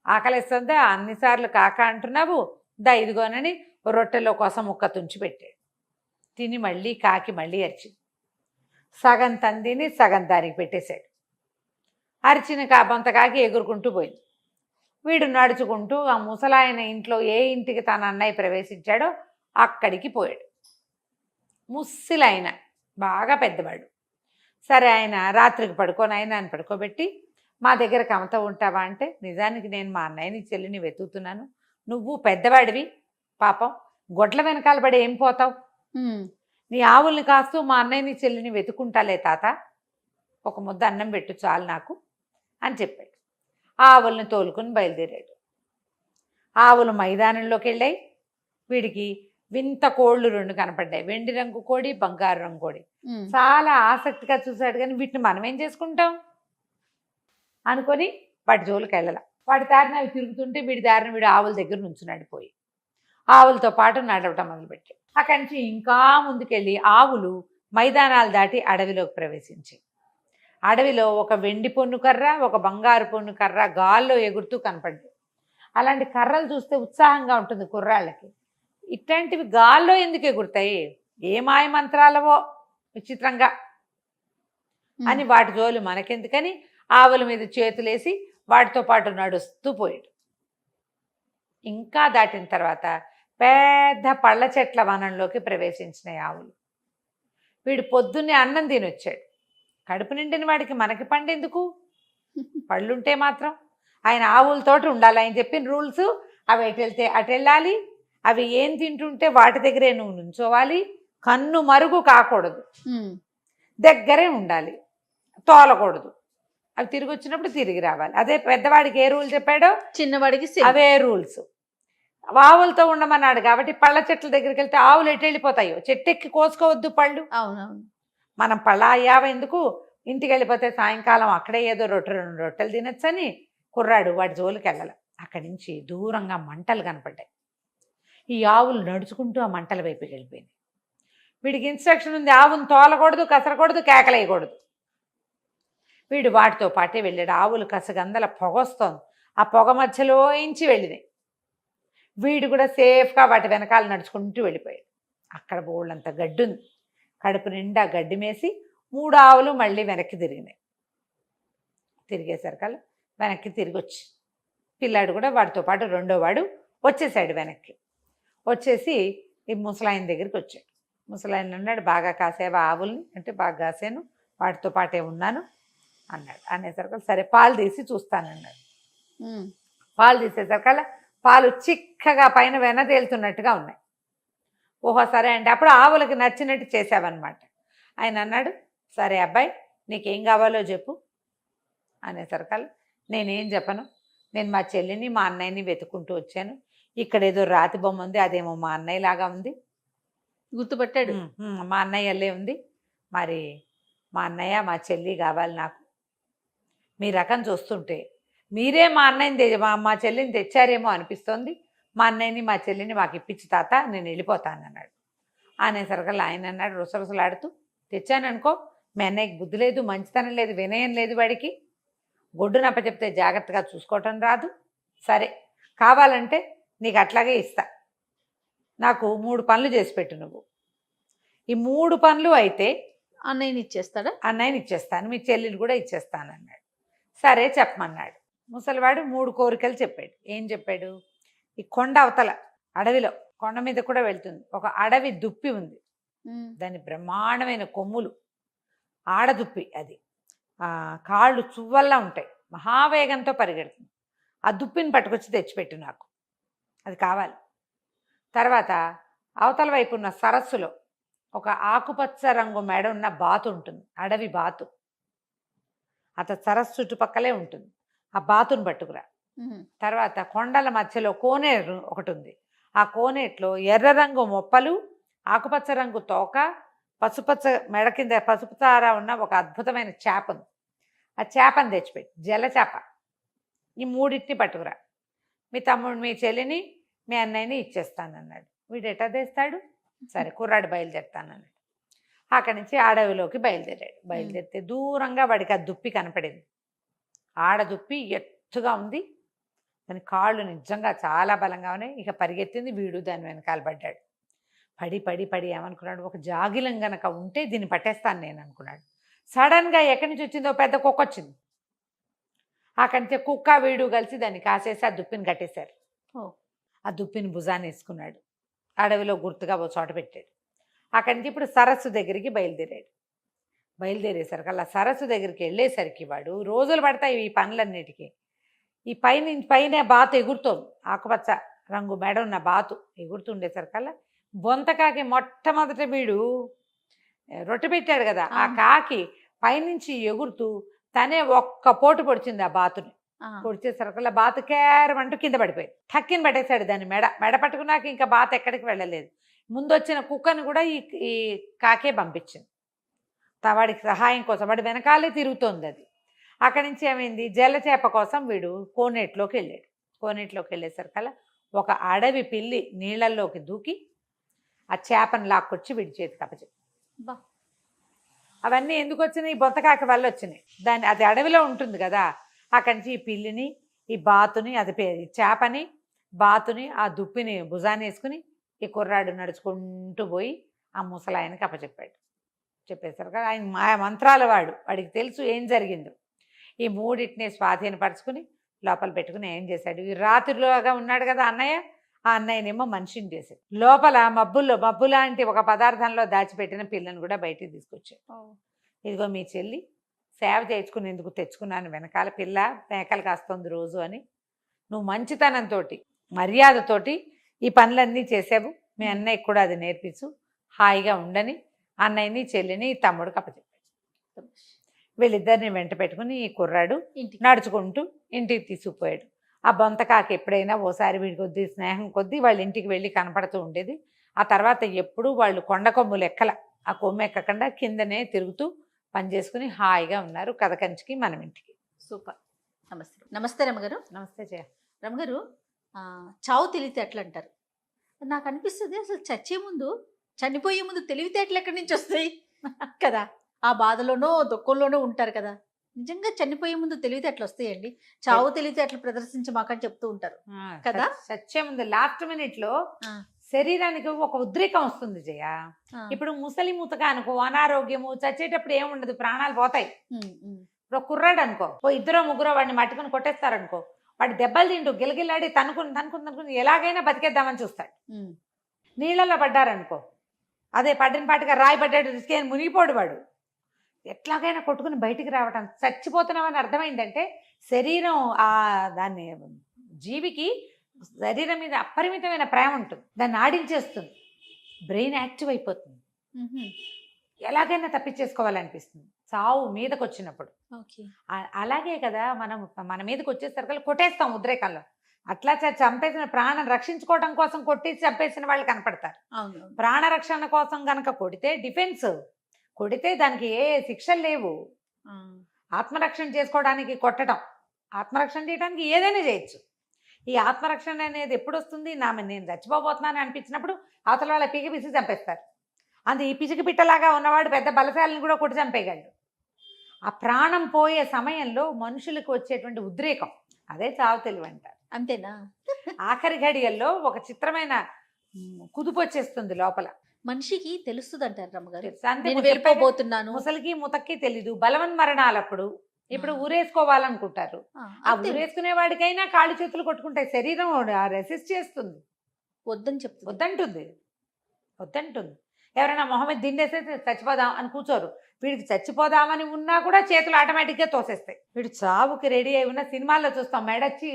S2: ఆకలిస్తుందా, అన్నిసార్లు కాక అంటున్నావు, దా ఇదిగోనని రొట్టెలో కోసం ముక్క తుంచి పెట్టాడు. తిని మళ్ళీ కాకి మళ్ళీ అరిచింది. సగం తందిని సగం దానికి పెట్టేశాడు. అరిచిన బొంతకాకి ఎగురుకుంటూ పోయింది. వీడు నడుచుకుంటూ ఆ ముసలాయన ఇంట్లో ఏ ఇంటికి తన అన్నయ్య ప్రవేశించాడో అక్కడికి పోయాడు. ముస్సిలైన బాగా పెద్దవాడు. సరే, ఆయన రాత్రికి పడుకొని ఆయన పడుకోబెట్టి, మా దగ్గర కమత ఉంటావా అంటే, నిజానికి నేను మా అన్నయ్యని చెల్లిని వెతుకుతున్నాను, నువ్వు పెద్దవాడివి, పాపం గొడ్ల వెనకాల పడి ఏం పోతావు,
S1: ఉమ్.
S2: నీ ఆవుల్ని కాస్తూ మా అన్నయ్యని చెల్లిని వెతుకుంటాలే తాత, ఒక ముద్ద అన్నం పెట్టు చాలు నాకు అని చెప్పాడు. ఆవుల్ని తోలుకుని బయలుదేరాడు. ఆవులు మైదానంలోకి వెళ్ళాయి. వీడికి వింత కోళ్ళు 2 కనపడ్డాయి, వెండి రంగు కోడి, బంగారు రంగు కోడి.
S1: ఉమ్.
S2: చాలా ఆసక్తిగా చూశాడు, కానీ వీటిని మనం ఏం చేసుకుంటాం అనుకొని వాటి జోలికి వెళ్ళాల. వాటి దారిన అవి తిరుగుతుంటే వీడి దారిన వీడు ఆవుల దగ్గర నుంచున్నాడు. పోయి ఆవులతో పాటు నడవటం మొదలుపెట్టాడు. అక్కడి నుంచి ఇంకా ముందుకెళ్ళి ఆవులు మైదానాలు దాటి అడవిలోకి ప్రవేశించాయి. అడవిలో ఒక వెండి పొన్ను కర్ర, ఒక బంగారు పొన్ను కర్ర గాల్లో ఎగురుతూ కనపడ్డాయి. అలాంటి కర్రలు చూస్తే ఉత్సాహంగా ఉంటుంది కుర్రాళ్ళకి. ఇట్లాంటివి గాల్లో ఎందుకు ఎగురుతాయి, ఏ మాయ మంత్రాలవో విచిత్రంగా అని వాటి జోలు మనకెందుకని ఆవుల మీద చేతులేసి వాటితో పాటు నడుస్తూ పోయాడు. ఇంకా దాటిన తర్వాత పెద్ద పళ్ళ చెట్ల వనంలోకి ప్రవేశించినాయి ఆవులు. వీడు పొద్దున్నే అన్నం తినొచ్చాడు. కడుపు నిండిన వాడికి మనకి పండెందుకు, పళ్ళుంటే మాత్రం ఆయన ఆవులతోటి ఉండాలి. ఆయన చెప్పిన రూల్స్, అవి ఎటు వెళ్తే అటు వెళ్ళాలి, అవి ఏం తింటుంటే వాటి దగ్గరే నువ్వు నుంచోవాలి, కన్ను మరుగు కాకూడదు, దగ్గరే ఉండాలి, తోలకూడదు. అవి తిరిగి వచ్చినప్పుడు తిరిగి రావాలి. అదే పెద్దవాడికి ఏ రూల్ చెప్పాడో
S1: చిన్నవాడికి
S2: అవే రూల్స్. ఆవులతో ఉండమన్నాడు కాబట్టి పళ్ళ చెట్ల దగ్గరికి వెళ్తే ఆవులు ఎటు వెళ్ళిపోతాయో, చెట్టెక్కి కోసుకోవద్దు పళ్ళు.
S1: అవునవును.
S2: మనం పళ్ళ అయ్యావ ఎందుకు, ఇంటికి వెళ్ళిపోతే సాయంకాలం అక్కడే ఏదో రెండు రొట్టెలు తినొచ్చని కుర్రాడు వాడి జోలికి వెళ్ళాలి. అక్కడి నుంచి దూరంగా మంటలు కనపడ్డాయి. ఈ ఆవులు నడుచుకుంటూ ఆ మంటల వైపుకి వెళ్ళిపోయింది. వీడికి ఇన్స్ట్రక్షన్ ఉంది, ఆవును తోలకూడదు, కసరకూడదు, కేకలేయకూడదు. వీడు వాటితో పాటే వెళ్ళాడు. ఆవులు కసగందల పొగ వస్తోంది, ఆ పొగ మధ్యలో ఇంచి వెళ్ళినాయి. వీడు కూడా సేఫ్గా వాటి వెనకాల నడుచుకుంటూ వెళ్ళిపోయాడు. అక్కడ బోళ్ళంత గడ్డి ఉంది, కడుపు నిండా గడ్డి మేసి 3 ఆవులు మళ్ళీ వెనక్కి తిరిగినాయి. తిరిగేసరికల్లా వెనక్కి తిరిగి వచ్చి పిల్లాడు కూడా వాడితో పాటు రెండో వాడు వచ్చేసాడు. వెనక్కి వచ్చేసి ఈ ముసలాయన దగ్గరికి వచ్చాడు. ముసలాయన అన్నాడు, బాగా కాసేవా ఆవుల్ని అంటే, బాగా కాసాను, వాటితో పాటే ఉన్నాను అన్నాడు. అనేసరికి సరే పాలు తీసి చూస్తానన్నాడు. పాలు తీసేసరికల్లా పాలు చిక్కగా పైన వెనదేలుతున్నట్టుగా ఉన్నాయి. ఓహో సరే అంటే అప్పుడు ఆవులకి నచ్చినట్టు చేసావన్నమాట. ఆయన అన్నాడు, సరే అబ్బాయి నీకేం కావాలో చెప్పు అనేసరికల్లా నేనేం చెప్పను, నేను మా చెల్లిని మా అన్నయ్యని వెతుక్కుంటూ వచ్చాను. ఇక్కడ ఏదో రాతి బొమ్మ ఉంది, అదేమో మా అన్నయ్య లాగా ఉంది.
S1: గుర్తుపట్టాడు.
S2: మా అన్నయ్య అల్లే ఉంది. మరి మా అన్నయ్య మా చెల్లి కావాలి నాకు. మీ రకం చూస్తుంటే మీరే మా అన్నయ్యని మా చెల్లిని తెచ్చారేమో అనిపిస్తోంది. మా అన్నయ్యని మా చెల్లిని మాకు ఇప్పించి తాత, నేను వెళ్ళిపోతాను అన్నాడు. అనేసరికల్లా ఆయన అన్నాడు రుసరుసలాడుతూ, తెచ్చాననుకో, మీ అన్నయ్యకి బుద్ధి లేదు, మంచితనం లేదు, వినయం లేదు, వాడికి గొడ్డునప్ప చెప్తే జాగ్రత్తగా చూసుకోవటం రాదు. సరే కావాలంటే నీకు అట్లాగే ఇస్తా, నాకు 3 పనులు చేసి పెట్టు నువ్వు. ఈ 3 పనులు అయితే
S1: అన్నయ్యని ఇచ్చేస్తాడా?
S2: అన్నయ్యని ఇచ్చేస్తాను, మీ చెల్లిని కూడా ఇచ్చేస్తాను అన్నాడు. సరే చెప్పమన్నాడు. ముసలివాడు 3 కోరికలు చెప్పాడు. ఏం చెప్పాడు, ఈ కొండ అవతల అడవిలో, కొండ మీద కూడా వెళ్తుంది, ఒక అడవి దుప్పి ఉంది. దాని బ్రహ్మాండమైన కొమ్ములు, ఆడదుప్పి, అది కాళ్ళు చువ్వల్లా ఉంటాయి, మహావేగంతో పరిగెడుతుంది. ఆ దుప్పిని పట్టుకొచ్చి తెచ్చిపెట్టు నాకు, అది కావాలి. తర్వాత అవతల వైపు ఉన్న సరస్సులో ఒక ఆకుపచ్చ రంగు మెడ ఉన్న బాతు ఉంటుంది, అడవి బాతు. సరస్సు చుట్టుపక్కలే ఉంటుంది, ఆ బాతును పట్టుకురా. తర్వాత కొండల మధ్యలో కోనేరు ఒకటి ఉంది, ఆ కోనేట్లో ఎర్ర రంగు మొప్పలు, ఆకుపచ్చ రంగు తోక, పసుపచ్చ మెడ కింద పసుపు తార ఉన్న ఒక అద్భుతమైన చేప ఉంది. ఆ చేపను తెచ్చిపెట్టి, జల చేప. ఈ 3 పట్టుకురా. మీ తమ్ముడు మీ చెల్లిని మీ అన్నయ్యని ఇచ్చేస్తానన్నాడు. వీడు ఎటా తెస్తాడు? సరే కుర్రాడు బయలుదేరుతానన్నాడు. అక్కడి నుంచి అడవిలోకి బయలుదేరాడు. బయలుదేరితే దూరంగా వాడికి ఆ దుప్పి కనపడింది. ఆడదుప్పి ఎత్తుగా ఉంది, దాని కాళ్ళు నిజంగా చాలా బలంగా ఉన్నాయి. ఇక పరిగెత్తింది, వీడు దాని వెనకాల పడ్డాడు. పడి పడి పడి ఏమనుకున్నాడు, ఒక జాగిలం గనక ఉంటే దీన్ని పట్టేస్తాను నేను అనుకున్నాడు. సడన్గా ఎక్కడి నుంచి వచ్చిందో పెద్ద కుక్క వచ్చింది. అక్కడి నుంచి కుక్క వీడు కలిసి దాన్ని కాసేసి ఆ దుప్పిని కట్టేశారు. ఆ దుప్పిని భుజాన్ని వేసుకున్నాడు, అడవిలో గుర్తుగా ఓ చోట పెట్టాడు. అక్కడి నుంచి ఇప్పుడు సరస్సు దగ్గరికి బయలుదేరాడు. బయలుదేరేసరికి అలా సరస్సు దగ్గరికి వెళ్ళేసరికి వాడు రోజులు పడతాయి ఈ పనులన్నిటికీ. ఈ పైన బాతు ఎగురుతోంది, ఆకుపచ్చ రంగు మెడ ఉన్న బాతు ఎగురుతుండేసరికల్లా బొంతకాకి మొట్టమొదట వీడు రొట్టె పెట్టాడు కదా, ఆ కాకి పైనుంచి ఎగురుతూ తనే ఒక్క పోటు పొడిచింది ఆ బాతుని. పొడిచేసరికల్లా బాతు కేరమంటూ కింద పడిపోయింది. ఠక్కిని పట్టేశాడు దాన్ని. మెడ పట్టుకున్నాక ఇంకా బాతు ఎక్కడికి వెళ్ళలేదు. ముందు వచ్చిన కుక్కను కూడా ఈ కాకే పంపించింది వాడికి సహాయం కోసం. వాడి వెనకాలే తిరుగుతోంది అది. అక్కడి నుంచి ఏమైంది, జలచేప కోసం వీడు కోనేట్లోకి వెళ్ళాడు. కోనేట్లోకి వెళ్ళేసరికల్లా ఒక అడవి పిల్లి నీళ్ళల్లోకి దూకి ఆ చేపను లాక్కొచ్చి వీడి చేతికి అప్పచెప్పింది. అవన్నీ ఎందుకు వచ్చినాయి, బొంతకాకి వల్ల వచ్చినాయి. అది అడవిలో ఉంటుంది కదా, అక్కడి నుంచి ఈ పిల్లిని, ఈ బాతుని, చేపని, బాతుని, ఆ దుప్పిని భుజాన్ని వేసుకుని ఈ కుర్రాడు నడుచుకుంటూ పోయి ఆ ముసలాయనకి అప్పచెప్పాడు. చెప్పేసరికి ఆయన మాయ మంత్రాల వాడికి తెలుసు ఏం జరిగిందో. ఈ 3 స్వాధీనపరచుకుని లోపల పెట్టుకుని ఏం చేశాడు, ఈ రాత్రిలోగా ఉన్నాడు కదా అన్నయ్య, ఆ అన్నయ్యనేమో మనిషిని చేశాడు. లోపల మబ్బు లాంటి ఒక పదార్థంలో దాచిపెట్టిన పిల్లని కూడా బయటికి తీసుకొచ్చాడు. ఇదిగో మీ చెల్లి సేవ చేయించుకునేందుకు తెచ్చుకున్నాను, వెనకాల పిల్ల మేకలు కాస్తుంది రోజు అని. నువ్వు మంచితనంతో మర్యాదతోటి ఈ పనులన్నీ చేసావు, మీ అన్నయ్యకి కూడా అది నేర్పించు, హాయిగా ఉండని అన్నయ్యని చెల్లిని తమ్ముడికి అప్పచెప్పాడు. వీళ్ళిద్దరిని వెంట పెట్టుకుని ఈ కుర్రాడు
S1: ఇంటికి
S2: నడుచుకుంటూ ఇంటికి తీసుకుపోయాడు. ఆ బొంతకాకి ఎప్పుడైనా ఓసారి వీడి కొద్దీ స్నేహం కొద్దీ వాళ్ళ ఇంటికి వెళ్ళి కనపడుతూ ఉండేది. ఆ తర్వాత ఎప్పుడూ వాళ్ళు కొండ కొమ్ములు ఎక్కల, ఆ కొమ్ము ఎక్కకుండా కిందనే తిరుగుతూ పనిచేసుకుని హాయిగా ఉన్నారు. కథ కంచికి మనం ఇంటికి.
S1: సూపర్. నమస్తే. నమస్తే రమగారు.
S2: నమస్తే జయ.
S1: రమగారు, చావు తెలివితేటలు అంటారు. నాకు అనిపిస్తుంది అసలు చచ్చే ముందు, చనిపోయే ముందు తెలివితేటలు ఎక్కడి నుంచి వస్తాయి కదా? ఆ బాధలోనో దుఃఖంలోనో ఉంటారు కదా. నిజంగా చనిపోయే ముందు తెలివితేటలు వస్తాయండి? చావు తెలివితేటలు ప్రదర్శించి మాకని చెప్తూ ఉంటారు కదా.
S2: చచ్చే ముందు లాస్ట్ మినిట్ లో శరీరానికి ఒక ఉద్రేకం వస్తుంది జయ. ఇప్పుడు ముసలి మూతగా అనుకో, అనారోగ్యము, చచ్చేటప్పుడు ఏముండదు, ప్రాణాలు పోతాయి. ఇప్పుడు కుర్రాడు అనుకో, ఇద్దరో ముగ్గురో వాడిని మట్టుకుని కొట్టేస్తారనుకో, వాడి దెబ్బలు తింటూ గిలగిలాడి తనుకుని ఎలాగైనా బతికేద్దామని చూస్తాడు. నీళ్ళలో పడ్డారనుకో, అదే పడ్డిన పాటిగా రాయి పడ్డాడు రిస్క్ అని మునిగిపోడు వాడు. ఎట్లాగైనా కొట్టుకుని బయటికి రావటం. చచ్చిపోతున్నామని అర్థమైందంటే శరీరం దాన్ని జీవికి శరీరం మీద అపరిమితమైన ప్రేమ ఉంటుంది, దాన్ని ఆడించేస్తుంది, బ్రెయిన్ యాక్టివ్ అయిపోతుంది, ఎలాగైనా తప్పించేసుకోవాలనిపిస్తుంది చావు మీదకి వచ్చినప్పుడు. అలాగే కదా మనం మన మీదకి వచ్చేసరికి కొట్టేస్తాం ఉద్రేకంలో. అట్లా చంపేసిన ప్రాణం రక్షించుకోవడం కోసం కొట్టి చంపేసిన వాళ్ళు కనపడతారు. ప్రాణరక్షణ కోసం గనక కొడితే డిఫెన్స్, కొడితే దానికి ఏ శిక్షలు లేవు. ఆత్మరక్షణ చేసుకోవడానికి కొట్టడం, ఆత్మరక్షణ చేయడానికి ఏదైనా చేయొచ్చు. ఈ ఆత్మరక్షణ అనేది ఎప్పుడు వస్తుంది? నేను చచ్చిపోబోతున్నాను అనిపించినప్పుడు అవతల వాళ్ళ పీకి పిసికి చంపేస్తారు. అందు ఈ పిసికి పిట్టలాగా ఉన్నవాడు పెద్ద బలశాలను కూడా కొట్టి చంపేయగలడు. ఆ ప్రాణం పోయే సమయంలో మనుషులకు వచ్చేటువంటి ఉద్రేకం, అదే చావు తెలివి అంటారు.
S1: అంతేనా?
S2: ఆఖరి ఘడియల్లో ఒక చిత్రమైన కుదుపు వచ్చేస్తుంది లోపల.
S1: మనిషికి తెలుస్తుంది అంటారు రమ్మగారు.
S2: వెళ్ళిపోబోతున్నాను. ముసలికి ముతక్కి తెలీదు. బలవన్ మరణాలప్పుడు ఇప్పుడు ఊరేసుకోవాలనుకుంటారు. ఆ ఊరేసుకునే వాడికైనా కాళ్ళు చేతులు కొట్టుకుంటాయి, శరీరం రెసిస్ట్ చేస్తుంది, వద్దంటుంది. ఎవరైనా మొహమ్మద్ దిండేస్తే చచ్చిపోదాం అని కూర్చోరు. వీడికి చచ్చిపోదామని ఉన్నా కూడా చేతులు ఆటోమేటిక్గా తోసేస్తాయి. వీడు చావుకి రెడీ అయి ఉన్న సినిమాల్లో చూస్తాం, మెడచ్చి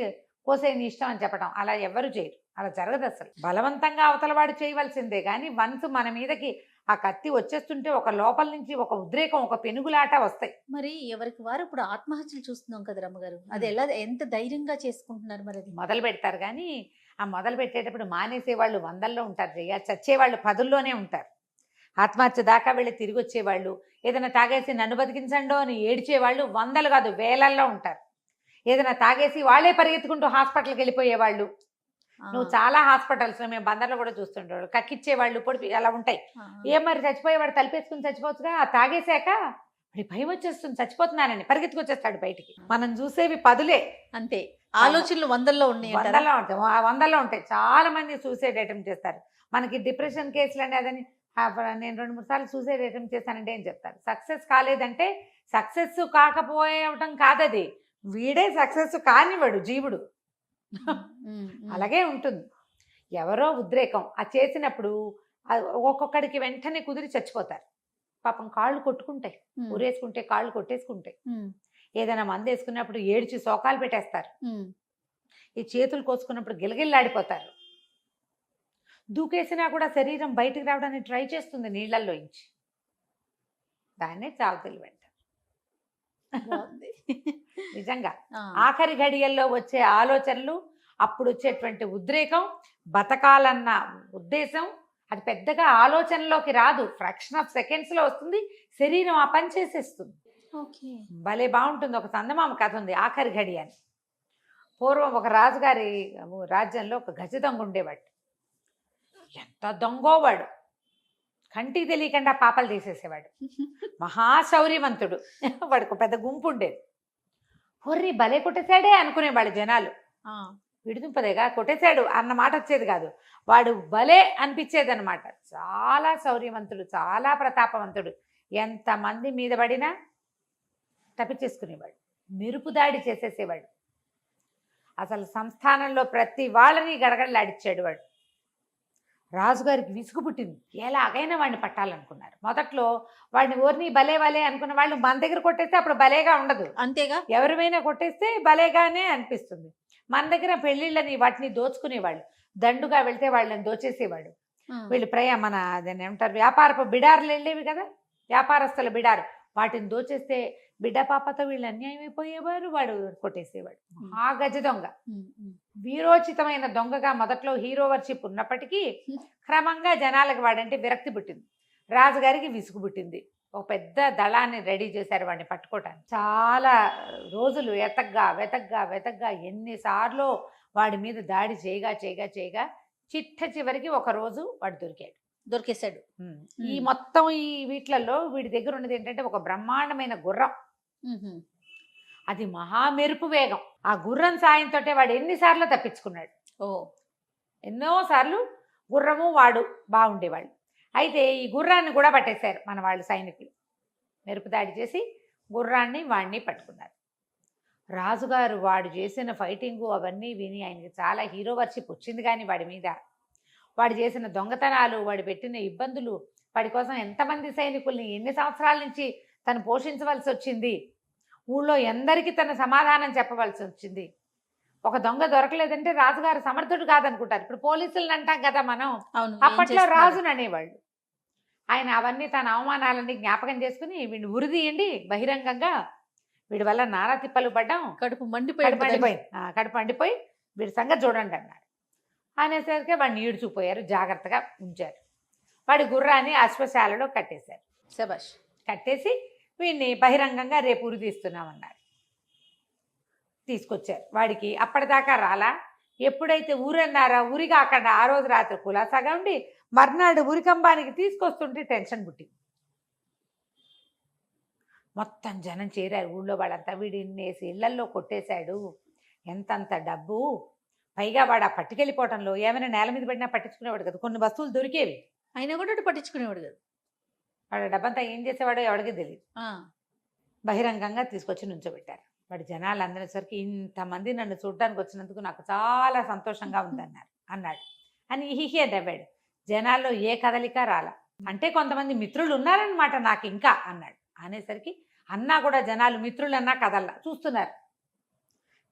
S2: కోసే నీ ఇష్టం అని చెప్పడం. అలా ఎవరు చేయరు, అలా జరగదు అసలు. బలవంతంగా అవతలవాడు చేయవలసిందే. కానీ వన్స్ మన మీదకి ఆ కత్తి వచ్చేస్తుంటే ఒక లోపల నుంచి ఒక ఉద్రేకం, ఒక పెనుగులాట వస్తాయి.
S1: మరి ఎవరికి వారు ఇప్పుడు ఆత్మహత్యలు చూస్తున్నాం కదా రమ్మగారు, అది ఎలా, ఎంత ధైర్యంగా చేసుకుంటున్నారు? మరి అది
S2: మొదలు పెడతారు, కానీ ఆ మొదలు పెట్టేటప్పుడు మానేసే వాళ్ళు 100లో ఉంటారు జయ, చచ్చేవాళ్ళు 10లోనే ఉంటారు. ఆత్మహత్య దాకా వెళ్ళి తిరిగి వచ్చేవాళ్ళు, ఏదైనా తాగేసి నన్ను బతికించండో అని ఏడ్చేవాళ్ళు 100లు కాదు 1000లో ఉంటారు. ఏదైనా తాగేసి వాళ్ళే పరిగెత్తుకుంటూ హాస్పిటల్కి వెళ్ళిపోయేవాళ్ళు. నువ్వు చాలా హాస్పిటల్స్ మేము బందర్లో కూడా చూస్తుంటాడు, కక్కిచ్చేవాళ్ళు, పొడిపి అలా ఉంటాయి. ఏం మరి చచ్చిపోయేవాడు తలిపేసుకుని చచ్చిపోవచ్చుగా, తాగేశాక భయం వచ్చేస్తుంది చచ్చిపోతున్నానని పరిగెత్తుకొచ్చేస్తాడు బయటికి. మనం చూసేవి 10లే,
S1: అంతే. ఆలోచనలు 100లో ఉన్నాయి,
S2: 100లో ఉంటాయి. చాలా మంది సూసైడ్ అటెంప్ట్ చేస్తారు. మనకి డిప్రెషన్ కేసులు అనేదని నేను 2-3 సార్లు సూసైడ్ అటెంప్ట్ చేశానంటే ఏం చెప్తారు? సక్సెస్ కాలేదంటే సక్సెస్ కాకపోవడం కాదది, వీడే సక్సెస్ కానివాడు జీవుడు. అలాగే ఉంటుంది. ఎవరో ఉద్రేకం ఆ చేసినప్పుడు ఒక్కొక్కడికి వెంటనే కుదిరి చచ్చిపోతారు. పాపం కాళ్ళు కొట్టుకుంటాయి, ఊరేసుకుంటే కాళ్ళు కొట్టేసుకుంటాయి. ఏదైనా మందు వేసుకున్నప్పుడు ఏడ్చి శోకాలు పెట్టేస్తారు. ఈ చేతులు కోసుకున్నప్పుడు గిలగిల్లాడిపోతారు. దూకేసినా కూడా శరీరం బయటికి రావడానికి ట్రై చేస్తుంది నీళ్లలో ఇంచి. దాన్నే చావు తెలివి అంటారు. నిజంగా ఆఖరి ఘడియల్లో వచ్చే ఆలోచనలు, అప్పుడు వచ్చేటువంటి ఉద్రేకం, బతకాలన్న ఉద్దేశం, అది పెద్దగా ఆలోచనలోకి రాదు, ఫ్రాక్షన్ ఆఫ్ సెకండ్స్లో వస్తుంది. శరీరం ఆ పని చేసేస్తుంది. భలే బాగుంటుంది. ఒక చందమామ కథ ఉంది, ఆఖరి ఘడి అని. పూర్వం ఒక రాజుగారి రాజ్యంలో ఒక గజ దొంగ ఉండేవాడు. ఎంత దొంగోవాడు, కంటికి తెలియకుండా పాపలు తీసేసేవాడు. మహాశౌర్యవంతుడు. వాడికి పెద్ద గుంపు ఉండేది. హొర్రి భలే కొట్టేశాడే అనుకునేవాడు జనాలు. విడుతుంపదేగా కొట్టేశాడు అన్న మాట వచ్చేది కాదు, వాడు భలే అనిపించేది అనమాట. చాలా శౌర్యవంతుడు, చాలా ప్రతాపవంతుడు. ఎంతమంది మీద పడినా తప్పించేసుకునేవాడు, మెరుపు దాడి చేసేసేవాడు. అసలు సంస్థానంలో ప్రతి వాళ్ళని గడగడలాడిచ్చాడు వాడు. రాజుగారికి విసుగు పుట్టింది, ఎలాగైనా వాడిని పట్టాలనుకున్నారు. మొదట్లో వాడిని ఓర్ని భలే భలే అనుకున్న వాళ్ళు మన దగ్గర కొట్టేస్తే అప్పుడు భలేగా ఉండదు,
S1: అంతేగా.
S2: ఎవరిమైనా కొట్టేస్తే భలేగానే అనిపిస్తుంది. మన దగ్గర పెళ్ళిళ్ళని వాటిని దోచుకునేవాళ్ళు, దండుగా వెళ్తే వాళ్ళని దోచేసేవాడు. వీళ్ళు మన దాన్ని ఏమంటారు, వ్యాపారపు బిడారులు వెళ్ళేవి కదా, వ్యాపారస్తుల బిడారు, వాటిని దోచేస్తే బిడ్డ పాపతో వీళ్ళు అన్యాయం అయిపోయేవారు, వాడు కొట్టేసేవాడు. ఆ గజ దొంగ వీరోచితమైన దొంగగా మొదట్లో హీరో వర్షిప్ ఉన్నప్పటికీ క్రమంగా జనాలకు వాడంటే విరక్తి పుట్టింది, రాజుగారికి విసుగు పుట్టింది. ఒక పెద్ద దళాన్ని రెడీ చేశారు వాడిని పట్టుకోవటానికి. చాలా రోజులు వెతగ్గా ఎన్నిసార్లు వాడి మీద దాడి చేయగా చిట్ట చివరికి ఒక రోజు వాడు
S1: దొరికేశాడు.
S2: ఈ మొత్తం ఈ వీటిలలో వీడి దగ్గర ఉన్నది ఏంటంటే ఒక బ్రహ్మాండమైన గుర్రం. అది మహామెరుపు వేగం. ఆ గుర్రం సాయంతో వాడు ఎన్నిసార్లు తప్పించుకున్నాడు. ఎన్నోసార్లు గుర్రము వాడు బాగుండేవాళ్ళు. అయితే ఈ గుర్రాన్ని కూడా పట్టేశారు మన వాళ్ళు సైనికులు. మెరుపు దాడి చేసి గుర్రాన్ని వాడిని పట్టుకున్నారు. రాజుగారు వాడు చేసిన ఫైటింగు అవన్నీ విని ఆయనకి చాలా హీరో వర్షిప్ వచ్చింది. కానీ వాడి మీద వాడు చేసిన దొంగతనాలు, వాడు పెట్టిన ఇబ్బందులు, వాడి కోసం ఎంతమంది సైనికుల్ని ఎన్ని సంవత్సరాల నుంచి తను పోషించవలసి వచ్చింది, ఊళ్ళో ఎందరికీ తన సమాధానం చెప్పవలసి వచ్చింది. ఒక దొంగ దొరకలేదంటే రాజుగారు సమర్థుడు కాదనుకుంటారు. ఇప్పుడు పోలీసులను అంటాం కదా మనం, అప్పట్లో రాజుని అనేవాళ్ళు. ఆయన అవన్నీ తన అవమానాలన్నీ జ్ఞాపకం చేసుకుని వీడిని ఉరిదీయండి బహిరంగంగా, వీడి వల్ల నానా తిప్పలు పడ్డాం, కడుపు మండిపోయి వీడి సంగతి చూడండి అన్నాడు. అనేసరికి వాడిని ఈడ్చుపోయారు, జాగ్రత్తగా ఉంచారు. వాడి గుర్రాన్ని అశ్వశాలలో కట్టేశారు.
S1: శభాష్.
S2: కట్టేసి వీడిని బహిరంగంగా రేపు ఉరి తీస్తున్నామన్నారు. తీసుకొచ్చారు. వాడికి అప్పటిదాకా రాలా. ఎప్పుడైతే ఊరన్నారా, ఉరి కాకుండా ఆ రోజు రాత్రి కులాసాగా ఉండి మర్నాడు ఉరికంబానికి తీసుకొస్తుంటే టెన్షన్ పుట్టింది. మొత్తం జనం చేరారు, ఊళ్ళో వాళ్ళంతా. వీడు ఇన్నేసి ఇళ్లల్లో కొట్టేశాడు, ఎంతంత డబ్బు, పైగా వాడు ఆ పట్టుకెళ్ళిపోవటంలో ఏమైనా నేల మీద పడినా పట్టించుకునేవాడు కదా, కొన్ని వస్తువులు దొరికేవి,
S1: అయినా కూడా పట్టించుకునేవాడు కదా.
S2: వాడు డబ్బంతా ఏం చేసేవాడో ఎవరికి తెలియదు. బహిరంగంగా తీసుకొచ్చి నుంచోబెట్టారు. వాడు జనాలు అందరిసరికి ఇంతమంది నన్ను చూడడానికి వచ్చినందుకు నాకు చాలా సంతోషంగా ఉందన్నారు అన్నాడు. అని హిహి నవ్వాడు. జనాల్లో ఏ కదలిక రాల. అంటే కొంతమంది మిత్రులు ఉన్నారనమాట నాకు ఇంకా అన్నాడు. అనేసరికి అన్నా కూడా జనాలు మిత్రులన్నా కదల్లా చూస్తున్నారు.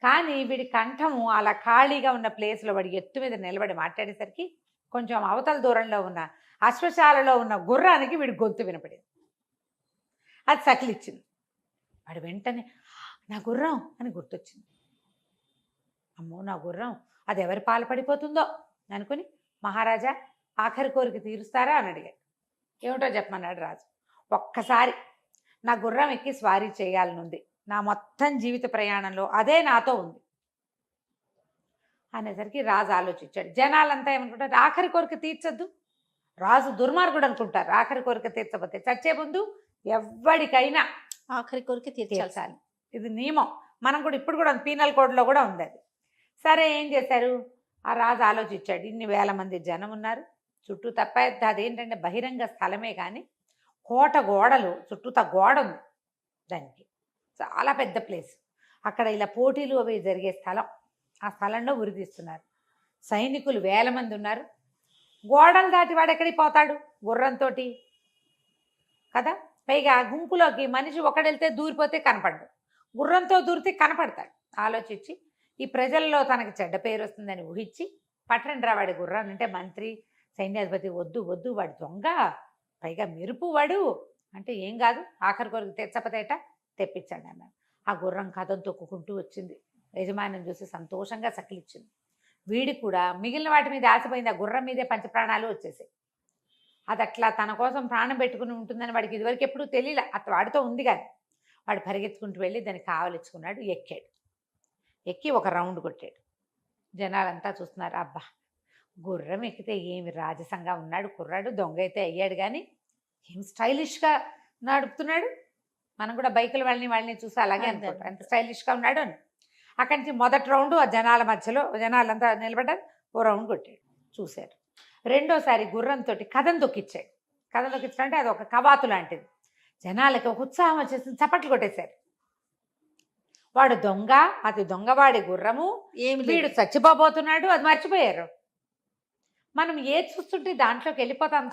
S2: కానీ వీడి కంఠము అలా ఖాళీగా ఉన్న ప్లేస్లో వాడి ఎత్తు మీద నిలబడి మాట్లాడేసరికి కొంచెం అవతల దూరంలో ఉన్న అశ్వశాలలో ఉన్న గుర్రానికి వీడి గొంతు వినపడింది. అది సకిలిచ్చింది. వాడు వెంటనే నా గుర్రం అని గుర్తొచ్చింది. అమ్మో నా గుర్రం, అది ఎవరి పాలు పడిపోతుందో అనుకుని, మహారాజా ఆఖరి కోరిక తీరుస్తారా అని అడిగాడు. ఏమిటో చెప్పమన్నాడు రాజు. ఒక్కసారి నా గుర్రం ఎక్కి స్వారీ చేయాలనుంది, నా మొత్తం జీవిత ప్రయాణంలో అదే నాతో ఉంది అనేసరికి రాజు ఆలోచించాడు. జనాలంతా ఏమనుకుంటారు, ఆఖరి కోరిక తీర్చొద్దు, రాజు దుర్మార్గుడు అనుకుంటారు. ఆఖరి కోరిక తీర్చబోతే చచ్చే ముందు ఎవ్వడికైనా
S1: ఆఖరి కోరిక తీర్చాలి,
S2: ఇది నియమం. మనం కూడా ఇప్పుడు కూడా పీనల్ కోడ్లో కూడా ఉంది అది. సరే ఏం చేశారు, ఆ రాజు ఆలోచించాడు. ఇన్ని వేల మంది జనం ఉన్నారు, చుట్టూ తప్ప అదేంటంటే బహిరంగ స్థలమే కానీ కోట గోడలు, చుట్టూతా గోడ ఉంది దానికి, చాలా పెద్ద ప్లేస్. అక్కడ ఇలా పోటీలు అవి జరిగే స్థలం. ఆ స్థలంలో ఉరితీస్తున్నారు. సైనికులు వేల మంది ఉన్నారు. గోడలు దాటి వాడు ఎక్కడికి పోతాడు గుర్రంతో కదా. పైగా గుంపులోకి మనిషి ఒకడెళ్తే దూరిపోతే కనపడ్డు, గుర్రంతో దూరితే కనపడతాడు. ఆలోచించి ఈ ప్రజల్లో తనకి చెడ్డ పేరు వస్తుందని ఊహించి, పట్టండి రా వాడి గుర్రాన్ని అంటే మంత్రి సైన్యాధిపతి వద్దు వాడు దొంగ, పైగా మెరుపు వాడు అంటే ఏం కాదు, ఆఖరి కొరకు తెచ్చపతేట తెప్పించండి అన్నాడు. ఆ గుర్రం కథం తొక్కుకుంటూ వచ్చింది. యజమాని చూసి సంతోషంగా సకిలిచ్చింది. వీడి కూడా మిగిలిన వాటి మీద ఆశపోయింది. ఆ గుర్రం మీదే పంచప్రాణాలు వచ్చేసాయి. అది అట్లా తన కోసం ప్రాణం పెట్టుకుని ఉంటుందని వాడికి ఇదివరకు ఎప్పుడూ తెలియలే. వాడితో ఉంది కానీ వాడు పరిగెత్తుకుంటూ వెళ్ళి దానికి కావలిచ్చుకున్నాడు. ఎక్కి ఒక రౌండ్ కొట్టాడు. జనాలంతా చూస్తున్నారు. అబ్బా గుర్రం ఎక్కితే ఏమి రాజసంగా ఉన్నాడు కుర్రాడు, దొంగ అయితే అయ్యాడు కానీ ఏం స్టైలిష్గా నడుపుతున్నాడు. మనం కూడా బైకుల వాళ్ళని చూసి అలాగే అనుకుంటాం, ఎంత స్టైలిష్గా ఉన్నాడు అని. అక్కడి నుంచి మొదటి రౌండ్ ఆ జనాల మధ్యలో జనాలంతా నిలబడ్డారు, ఓ రౌండ్ కొట్టాడు. చూశారు. రెండోసారి గుర్రంతో కథం తొక్కిచ్చాడు. కథం తొక్కించాడంటే అది ఒక కవాతు లాంటిది. జనాలకి ఒక ఉత్సాహం వచ్చేసి చప్పట్లు కొట్టేశారు. వాడు దొంగ, అది దొంగవాడి గుర్రము, వీడు చచ్చిపోబోతున్నాడు, అది మర్చిపోయారు. మనం ఏది చూస్తుంటే దాంట్లోకి వెళ్ళిపోతాం.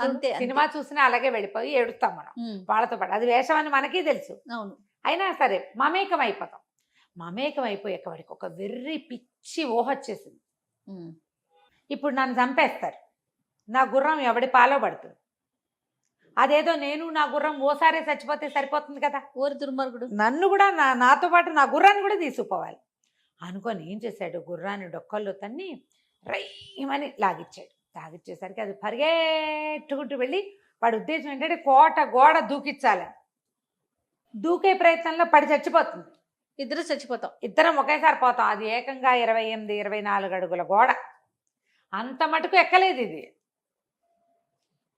S2: సినిమా చూసినా అలాగే వెళ్ళిపోయి ఏడుస్తాం మనం వాళ్ళతో పాటు. అది వేషం అని మనకి తెలుసు.
S1: అవును.
S2: అయినా సరే మమేకం అయిపోతాం. మమేకం అయిపోయాక వాడికి ఒక వెర్రి మంచి ఊహ వచ్చేసింది. ఇప్పుడు నన్ను చంపేస్తారు, నా గుర్రం ఎవడి పాలో పడుతుంది, అదేదో నేను నా గుర్రం ఓసారే చచ్చిపోతే సరిపోతుంది కదా,
S1: ఓరి దుర్మార్గుడు.
S2: నన్ను కూడా నాతో పాటు నా గుర్రాన్ని కూడా తీసుకుపోవాలి అనుకొని ఏం చేశాడు, గుర్రాన్ని డొక్కల్లో తన్ని రైమని లాగిచ్చేసరికి అది పరిగెట్టుకుంటూ వెళ్ళి వాడి ఉద్దేశం ఏంటంటే గోడ దూకించాలని. దూకే ప్రయత్నంలో పడి చచ్చిపోతుంది.
S1: ఇద్దరు చచ్చిపోతాం.
S2: ఇద్దరం ఒకేసారి పోతాం. అది ఏకంగా 28, 24 అడుగుల గోడ, అంత మటుకు ఎక్కలేదు ఇది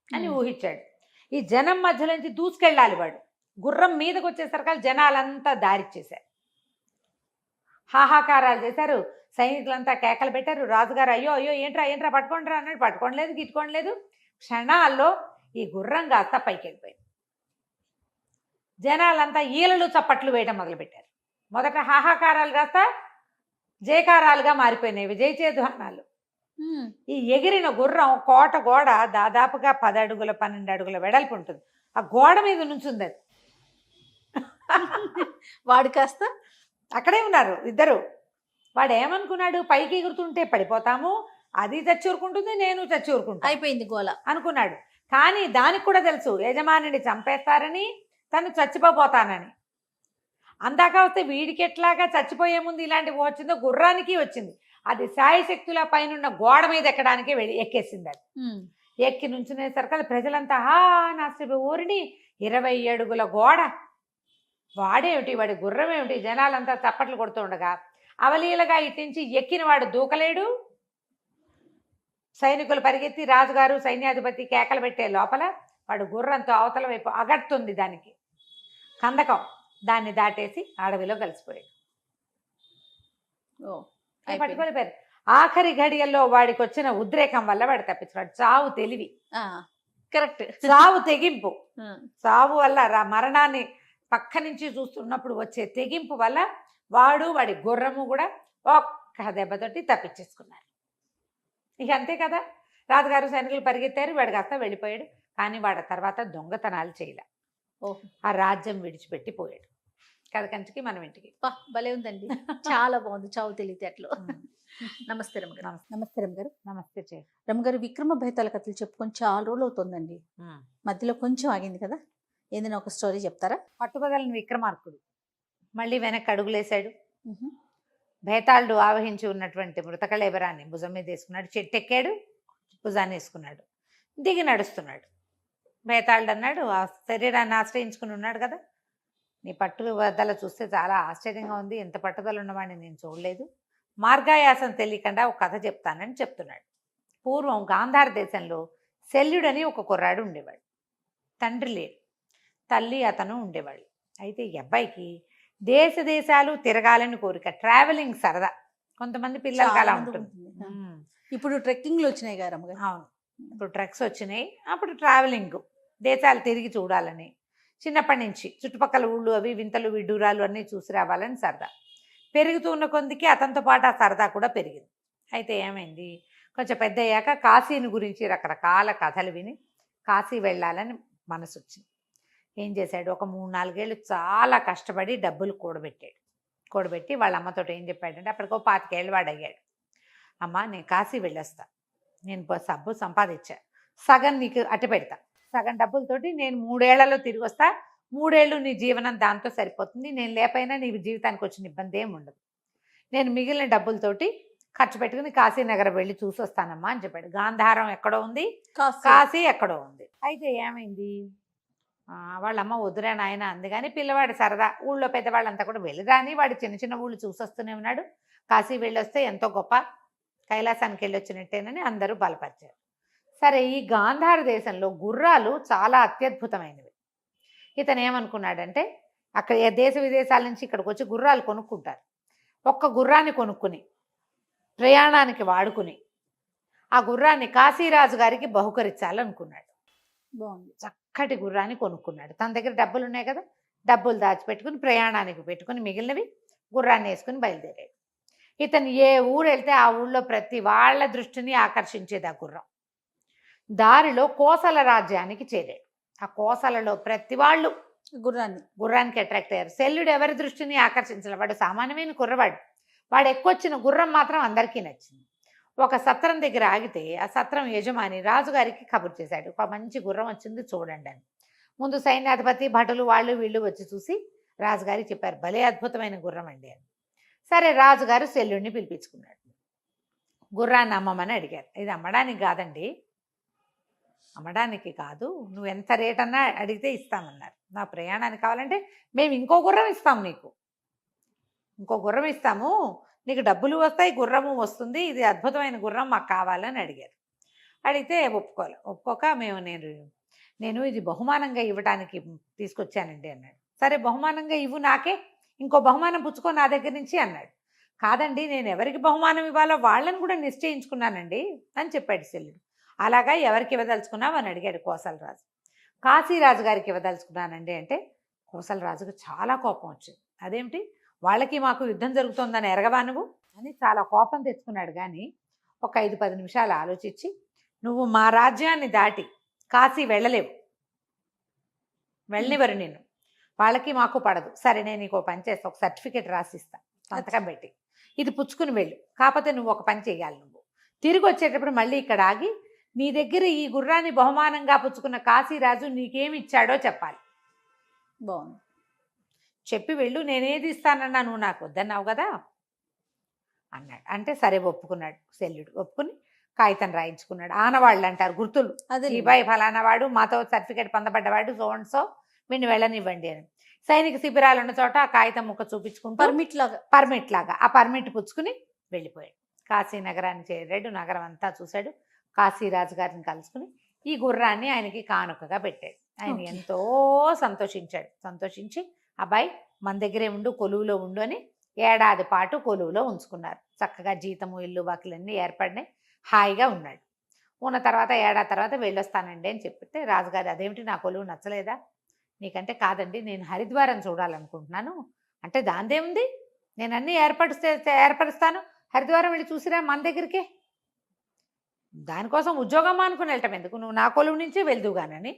S2: అని ఊహించాడు. ఈ జనం మధ్యలోంచి దూసుకెళ్ళాలి వాడు. గుర్రం మీదకి వచ్చేసరికి జనాలంతా దారిచ్చేశారు, హాహాకారాలు చేశారు, సైనికులంతా కేకలు పెట్టారు. రాజుగారు అయ్యో అయ్యో ఏంట్రా పట్టుకోండిరా అన్నాడు. పట్టుకోలేదు గిట్టుకోలేదు. క్షణాల్లో ఈ గుర్రం కాస్త పైకి వెళ్ళిపోయింది. జనాలంతా ఈలలు చప్పట్లు వేయడం మొదలుపెట్టారు. మొదట హాహాకారాలు కాస్త జయకారాలుగా మారిపోయినాయి, విజయచేధ్వానాలు. ఈ ఎగిరిన గుర్రం కోట గోడ దాదాపుగా 10 అడుగుల 12 అడుగుల వెడల్పు ఉంటుంది. ఆ గోడ మీద నుంచుంది అది.
S1: వాడు కాస్త
S2: అక్కడే ఉన్నారు ఇద్దరు. వాడు ఏమనుకున్నాడు, పైకి ఎగురుతుంటే పడిపోతాము, అది చచ్చూరుకుంటుంది, నేను చచ్చూరుకుంటా,
S1: అయిపోయింది గోల
S2: అనుకున్నాడు. కానీ దానికి కూడా తెలుసు యజమానిని చంపేస్తారని, తను చచ్చిపోతానని. అందాక వస్తే వీడికి ఎట్లాగా చచ్చిపోయే ముందు ఇలాంటి వచ్చిందో గుర్రానికి వచ్చింది. అది శాయశక్తుల పైన గోడ మీద ఎక్కడానికి ఎక్కేసింది. అది ఎక్కి నుంచునేసరికి ప్రజలంతా నాస్తి ఊరిని 20 అడుగుల గోడ, వాడేమిటి వాడి గుర్రం ఏమిటి, జనాలంతా చప్పట్లు కొడుతూ ఉండగా అవలీలగా ఇట్టించి ఎక్కిన వాడు దూకలేడు. సైనికులు పరిగెత్తి రాజుగారు సైన్యాధిపతి కేకలు పెట్టే లోపల వాడు గుర్రంతో అవతల వైపు అగడుతుంది. దానికి కందకం, దాన్ని దాటేసి అడవిలో కలిసిపోయాడు. పట్టుకోలేపారు. ఆఖరి ఘడియల్లో వాడికి వచ్చిన ఉద్రేకం వల్ల వాడు తప్పించున్నాడు. చావు తెలివి,
S1: కరెక్ట్,
S2: చావు తెగింపు. చావు వల్ల మరణాన్ని పక్క నుంచి చూస్తున్నప్పుడు వచ్చే తెగింపు వల్ల వాడి గుర్రము కూడా ఒక్క దెబ్బతోటి తప్పించేసుకున్నారు. ఇక అంతే కదా. రాజుగారు సైనికులు పరిగెత్తారు, వాడు కాస్త వెళ్ళిపోయాడు. కానీ వాడి తర్వాత దొంగతనాలు చేయలే, ఆ రాజ్యం విడిచిపెట్టి పోయాడు. కథ కంచికి మనం ఇంటికి.
S1: భలే ఉందండి, చాలా బాగుంది. చావు తెలివితేటలు. నమస్తే రమ్మగారు. నమస్తే రమ్మగారు.
S2: నమస్తే
S1: రమ్మగారు, విక్రమ బేతాళ కథలు చెప్పుకొని చాలా రోజులు అవుతుందండి. మధ్యలో కొంచెం ఆగింది కదా, ఏదైనా ఒక స్టోరీ చెప్తారా?
S2: పట్టుబదలని విక్రమార్కుడు మళ్ళీ వెనక్కి అడుగులేశాడు. బేతాళుడు ఆవహించి ఉన్నటువంటి మృతకళేబరాన్ని భుజం మీద వేసుకున్నాడు. చెట్టు ఎక్కాడు, భుజాన్ని వేసుకున్నాడు, దిగి నడుస్తున్నాడు. బేతాళుడు అన్నాడు, ఆ శరీరాన్ని ఆశ్రయించుకుని ఉన్నాడు కదా, నీ పట్టుబద్దల చూస్తే చాలా ఆశ్చర్యంగా ఉంది, ఎంత పట్టుదల ఉన్నవాడిని నేను చూడలేదు, మార్గాయాసం తెలియకుండా ఒక కథ చెప్తానని చెప్తున్నాడు. పూర్వం గాంధార దేశంలో శల్యుడని ఒక కుర్రాడు ఉండేవాడు. తండ్రి లేడు, తల్లి అతను ఉండేవాళ్ళు. అయితే ఈ అబ్బాయికి దేశాలు తిరగాలని కోరిక, ట్రావెలింగ్ సరదా. కొంతమంది పిల్లలకి అలా ఉంటుంది.
S1: ఇప్పుడు ట్రెక్కింగ్లు వచ్చినాయి కదా రమ్మగారు.
S2: అవును, ఇప్పుడు ట్రెక్స్ వచ్చినాయి. అప్పుడు ట్రావెలింగ్, దేశాలు తిరిగి చూడాలని, చిన్నప్పటి నుంచి చుట్టుపక్కల ఊళ్ళు అవి వింతలు విడ్డూరాలు అన్నీ చూసి రావాలని సరదా. పెరుగుతున్న కొందికి అతనితో పాటు ఆ సరదా కూడా పెరిగింది. అయితే ఏమైంది, కొంచెం పెద్ద అయ్యాక కాశీని గురించి రకరకాల కథలు విని కాశీ వెళ్ళాలని మనసు వచ్చింది. ఏం చేశాడు, ఒక 3-4 ఏళ్ళు చాలా కష్టపడి డబ్బులు కూడబెట్టి వాళ్ళ అమ్మతో ఏం చెప్పాడంటే, అప్పటికో 25 ఏళ్ళు వాడు అయ్యాడు. అమ్మ, నేను కాశీ వెళ్ళొస్తా, నేను సబ్బు సంపాదించా, సగం నీకు అట్టి పెడతా, సగం డబ్బులతోటి నేను 3 ఏళ్లలో తిరిగి వస్తా, 3 ఏళ్ళు నీ జీవనం దాంతో సరిపోతుంది, నేను లేపైనా నీ జీవితానికి వచ్చిన ఇబ్బంది ఏమి ఉండదు, నేను మిగిలిన డబ్బులతోటి ఖర్చు పెట్టుకుని కాశీనగరం వెళ్ళి చూసి వస్తానమ్మా అని చెప్పాడు. గాంధారం ఎక్కడో ఉంది, కాశీ ఎక్కడో ఉంది. అయితే ఏమైంది, వాళ్ళమ్మ వద్దురా నాయన అంది. కానీ పిల్లవాడు సరదా, ఊళ్ళో పెద్దవాళ్ళంతా కూడా వెళ్ళిరాని, వాడు చిన్న చిన్న ఊళ్ళు చూసొస్తూనే ఉన్నాడు. కాశీ వెళ్ళొస్తే ఎంతో గొప్ప, కైలాసానికి వెళ్ళొచ్చినట్టేనని అందరూ బలపరిచారు. సరే, ఈ గాంధార దేశంలో గుర్రాలు చాలా అత్యద్భుతమైనవి. ఇతను ఏమనుకున్నాడంటే, అక్కడ దేశ విదేశాల నుంచి ఇక్కడికి వచ్చి గుర్రాలు కొనుక్కుంటారు. ఒక్క గుర్రాన్ని కొనుక్కుని ప్రయాణానికి వాడుకుని ఆ గుర్రాన్ని కాశీరాజు గారికి బహుకరించాలనుకున్నాడు.
S1: బాగుంది,
S2: చక్కటి గుర్రాన్ని కొనుక్కున్నాడు. తన దగ్గర డబ్బులు ఉన్నాయి కదా, డబ్బులు దాచిపెట్టుకుని ప్రయాణానికి పెట్టుకుని మిగిలినవి గుర్రాన్ని వేసుకుని బయలుదేరాడు. ఇతను ఏ ఊరు వెళ్తే ఆ ఊళ్ళో ప్రతి వాళ్ళ దృష్టిని ఆకర్షించేది ఆ గుర్రం. దారిలో కోసల రాజ్యానికి చేరాడు. ఆ కోసలలో ప్రతి వాళ్ళు గుర్రానికి అట్రాక్ట్ అయ్యారు. శల్యుడు ఎవరి దృష్టిని ఆకర్షించాలి, వాడు సామాన్యమైన కుర్రవాడు, వాడు ఎక్కువొచ్చిన గుర్రం మాత్రం అందరికీ నచ్చింది. ఒక సత్రం దగ్గర ఆగితే ఆ సత్రం యజమాని రాజుగారికి కబురు చేశాడు, ఒక మంచి గుర్రం వచ్చింది చూడండి అని. ముందు సైన్యాధిపతి భటులు వాళ్ళు వీళ్ళు వచ్చి చూసి రాజుగారికి చెప్పారు, భలే అద్భుతమైన గుర్రం అండి అని. సరే రాజుగారు శల్యుడిని పిలిపించుకున్నాడు. గుర్రాన్ని అమ్మమని అడిగారు. ఇది అమ్మడానికి కాదండి, అమ్మడానికి కాదు, నువ్వు ఎంత రేట్ అన్నా అడిగితే ఇస్తామన్నారు. నా ప్రయాణానికి కావాలంటే మేము ఇంకో గుర్రం ఇస్తాము, ఇంకో గుర్రం ఇస్తాము, నీకు డబ్బులు వస్తాయి, గుర్రము వస్తుంది, ఇది అద్భుతమైన గుర్రం మాకు కావాలని అడిగారు. అడిగితే ఒప్పుకోక నేను ఇది బహుమానంగా ఇవ్వడానికి తీసుకొచ్చానండి అన్నాడు. సరే బహుమానంగా ఇవ్వు, నాకే ఇంకో బహుమానం పుచ్చుకో నా దగ్గర నుంచి అన్నాడు. కాదండి, నేను ఎవరికి బహుమానం ఇవ్వాలో వాళ్ళని కూడా నిశ్చయించుకున్నానండి అని చెప్పాడు శల్యుడు. అలాగా ఎవరికి ఇవ్వదలుచుకున్నావు అని అడిగాడు కోసలరాజు. కాశీరాజు గారికి ఇవ్వదలుచుకున్నానండి అంటే కోసలరాజుకు చాలా కోపం వచ్చింది. అదేమిటి, వాళ్ళకి మాకు యుద్ధం జరుగుతోందని ఎరగవా నువ్వు అని చాలా కోపం తెచ్చుకున్నాడు. కానీ ఒక 5-10 నిమిషాలు ఆలోచించి, నువ్వు మా రాజ్యాన్ని దాటి కాశీ వెళ్ళలేవు, వెళ్ళనివ్వరు నిన్ను, వాళ్ళకి మాకు పడదు. సరే నేను నీకు ఒక పని చేస్తా, ఒక సర్టిఫికేట్ రాసిస్తా సంతకం పెట్టి, ఇది పుచ్చుకుని వెళ్ళు. కాకపోతే నువ్వు ఒక పని చేయాలి, నువ్వు తిరిగి వచ్చేటప్పుడు మళ్ళీ ఇక్కడ ఆగి నీ దగ్గర ఈ గుర్రాన్ని బహుమానంగా పుచ్చుకున్న కాశీరాజు నీకేమి ఇచ్చాడో చెప్పాలి.
S1: బాగుంది,
S2: చెప్పి వెళ్ళు, నేనేది ఇస్తానన్నా నువ్వు నాకు వద్దన్నావు కదా అన్నాడు. అంటే సరే ఒప్పుకున్నాడు శల్యుడు. ఒప్పుకుని కాగితం రాయించుకున్నాడు. ఆనవాళ్ళు అంటారు, గుర్తులు, ఈ బాయ్ ఫలానా వాడు మాతో సర్టిఫికేట్ పొందబడ్డవాడు, సో వీడిని వెళ్ళనివ్వండి అని. సైనిక శిబిరాలు ఉన్న చోట ఆ కాగితం ముక్క చూపించుకుంటూ పర్మిట్ లాగా ఆ పర్మిట్ పుచ్చుకుని వెళ్ళిపోయాడు. కాశీ నగరాన్ని చేరాడు. నగరం అంతా చూశాడు. కాశీరాజు గారిని కలుసుకుని ఈ గుర్రాన్ని ఆయనకి కానుకగా పెట్టాడు. ఆయన ఎంతో సంతోషించాడు. సంతోషించి అబ్బాయి మన దగ్గరే ఉండు, కొలువులో ఉండు అని ఏడాది పాటు కొలువులో ఉంచుకున్నారు. చక్కగా జీతము ఇల్లు బాకిలన్నీ ఏర్పడినాయి. హాయిగా ఉన్నాడు. ఉన్న తర్వాత ఏడాది తర్వాత వెళ్ళొస్తానండి అని చెప్పితే రాజుగారు, అదేమిటి నా కొలువు నచ్చలేదా నీకంటే? కాదండి, నేను హరిద్వారం చూడాలనుకుంటున్నాను. అంటే దాందేముంది, నేను అన్నీ ఏర్పరుస్తాను, హరిద్వారం వెళ్ళి చూసిరా మన దగ్గరికే, దానికోసం ఉద్యోగం అనుకుని వెళ్ళటం ఎందుకు, నువ్వు నా కొలువు నుంచే వెళ్దువుగానని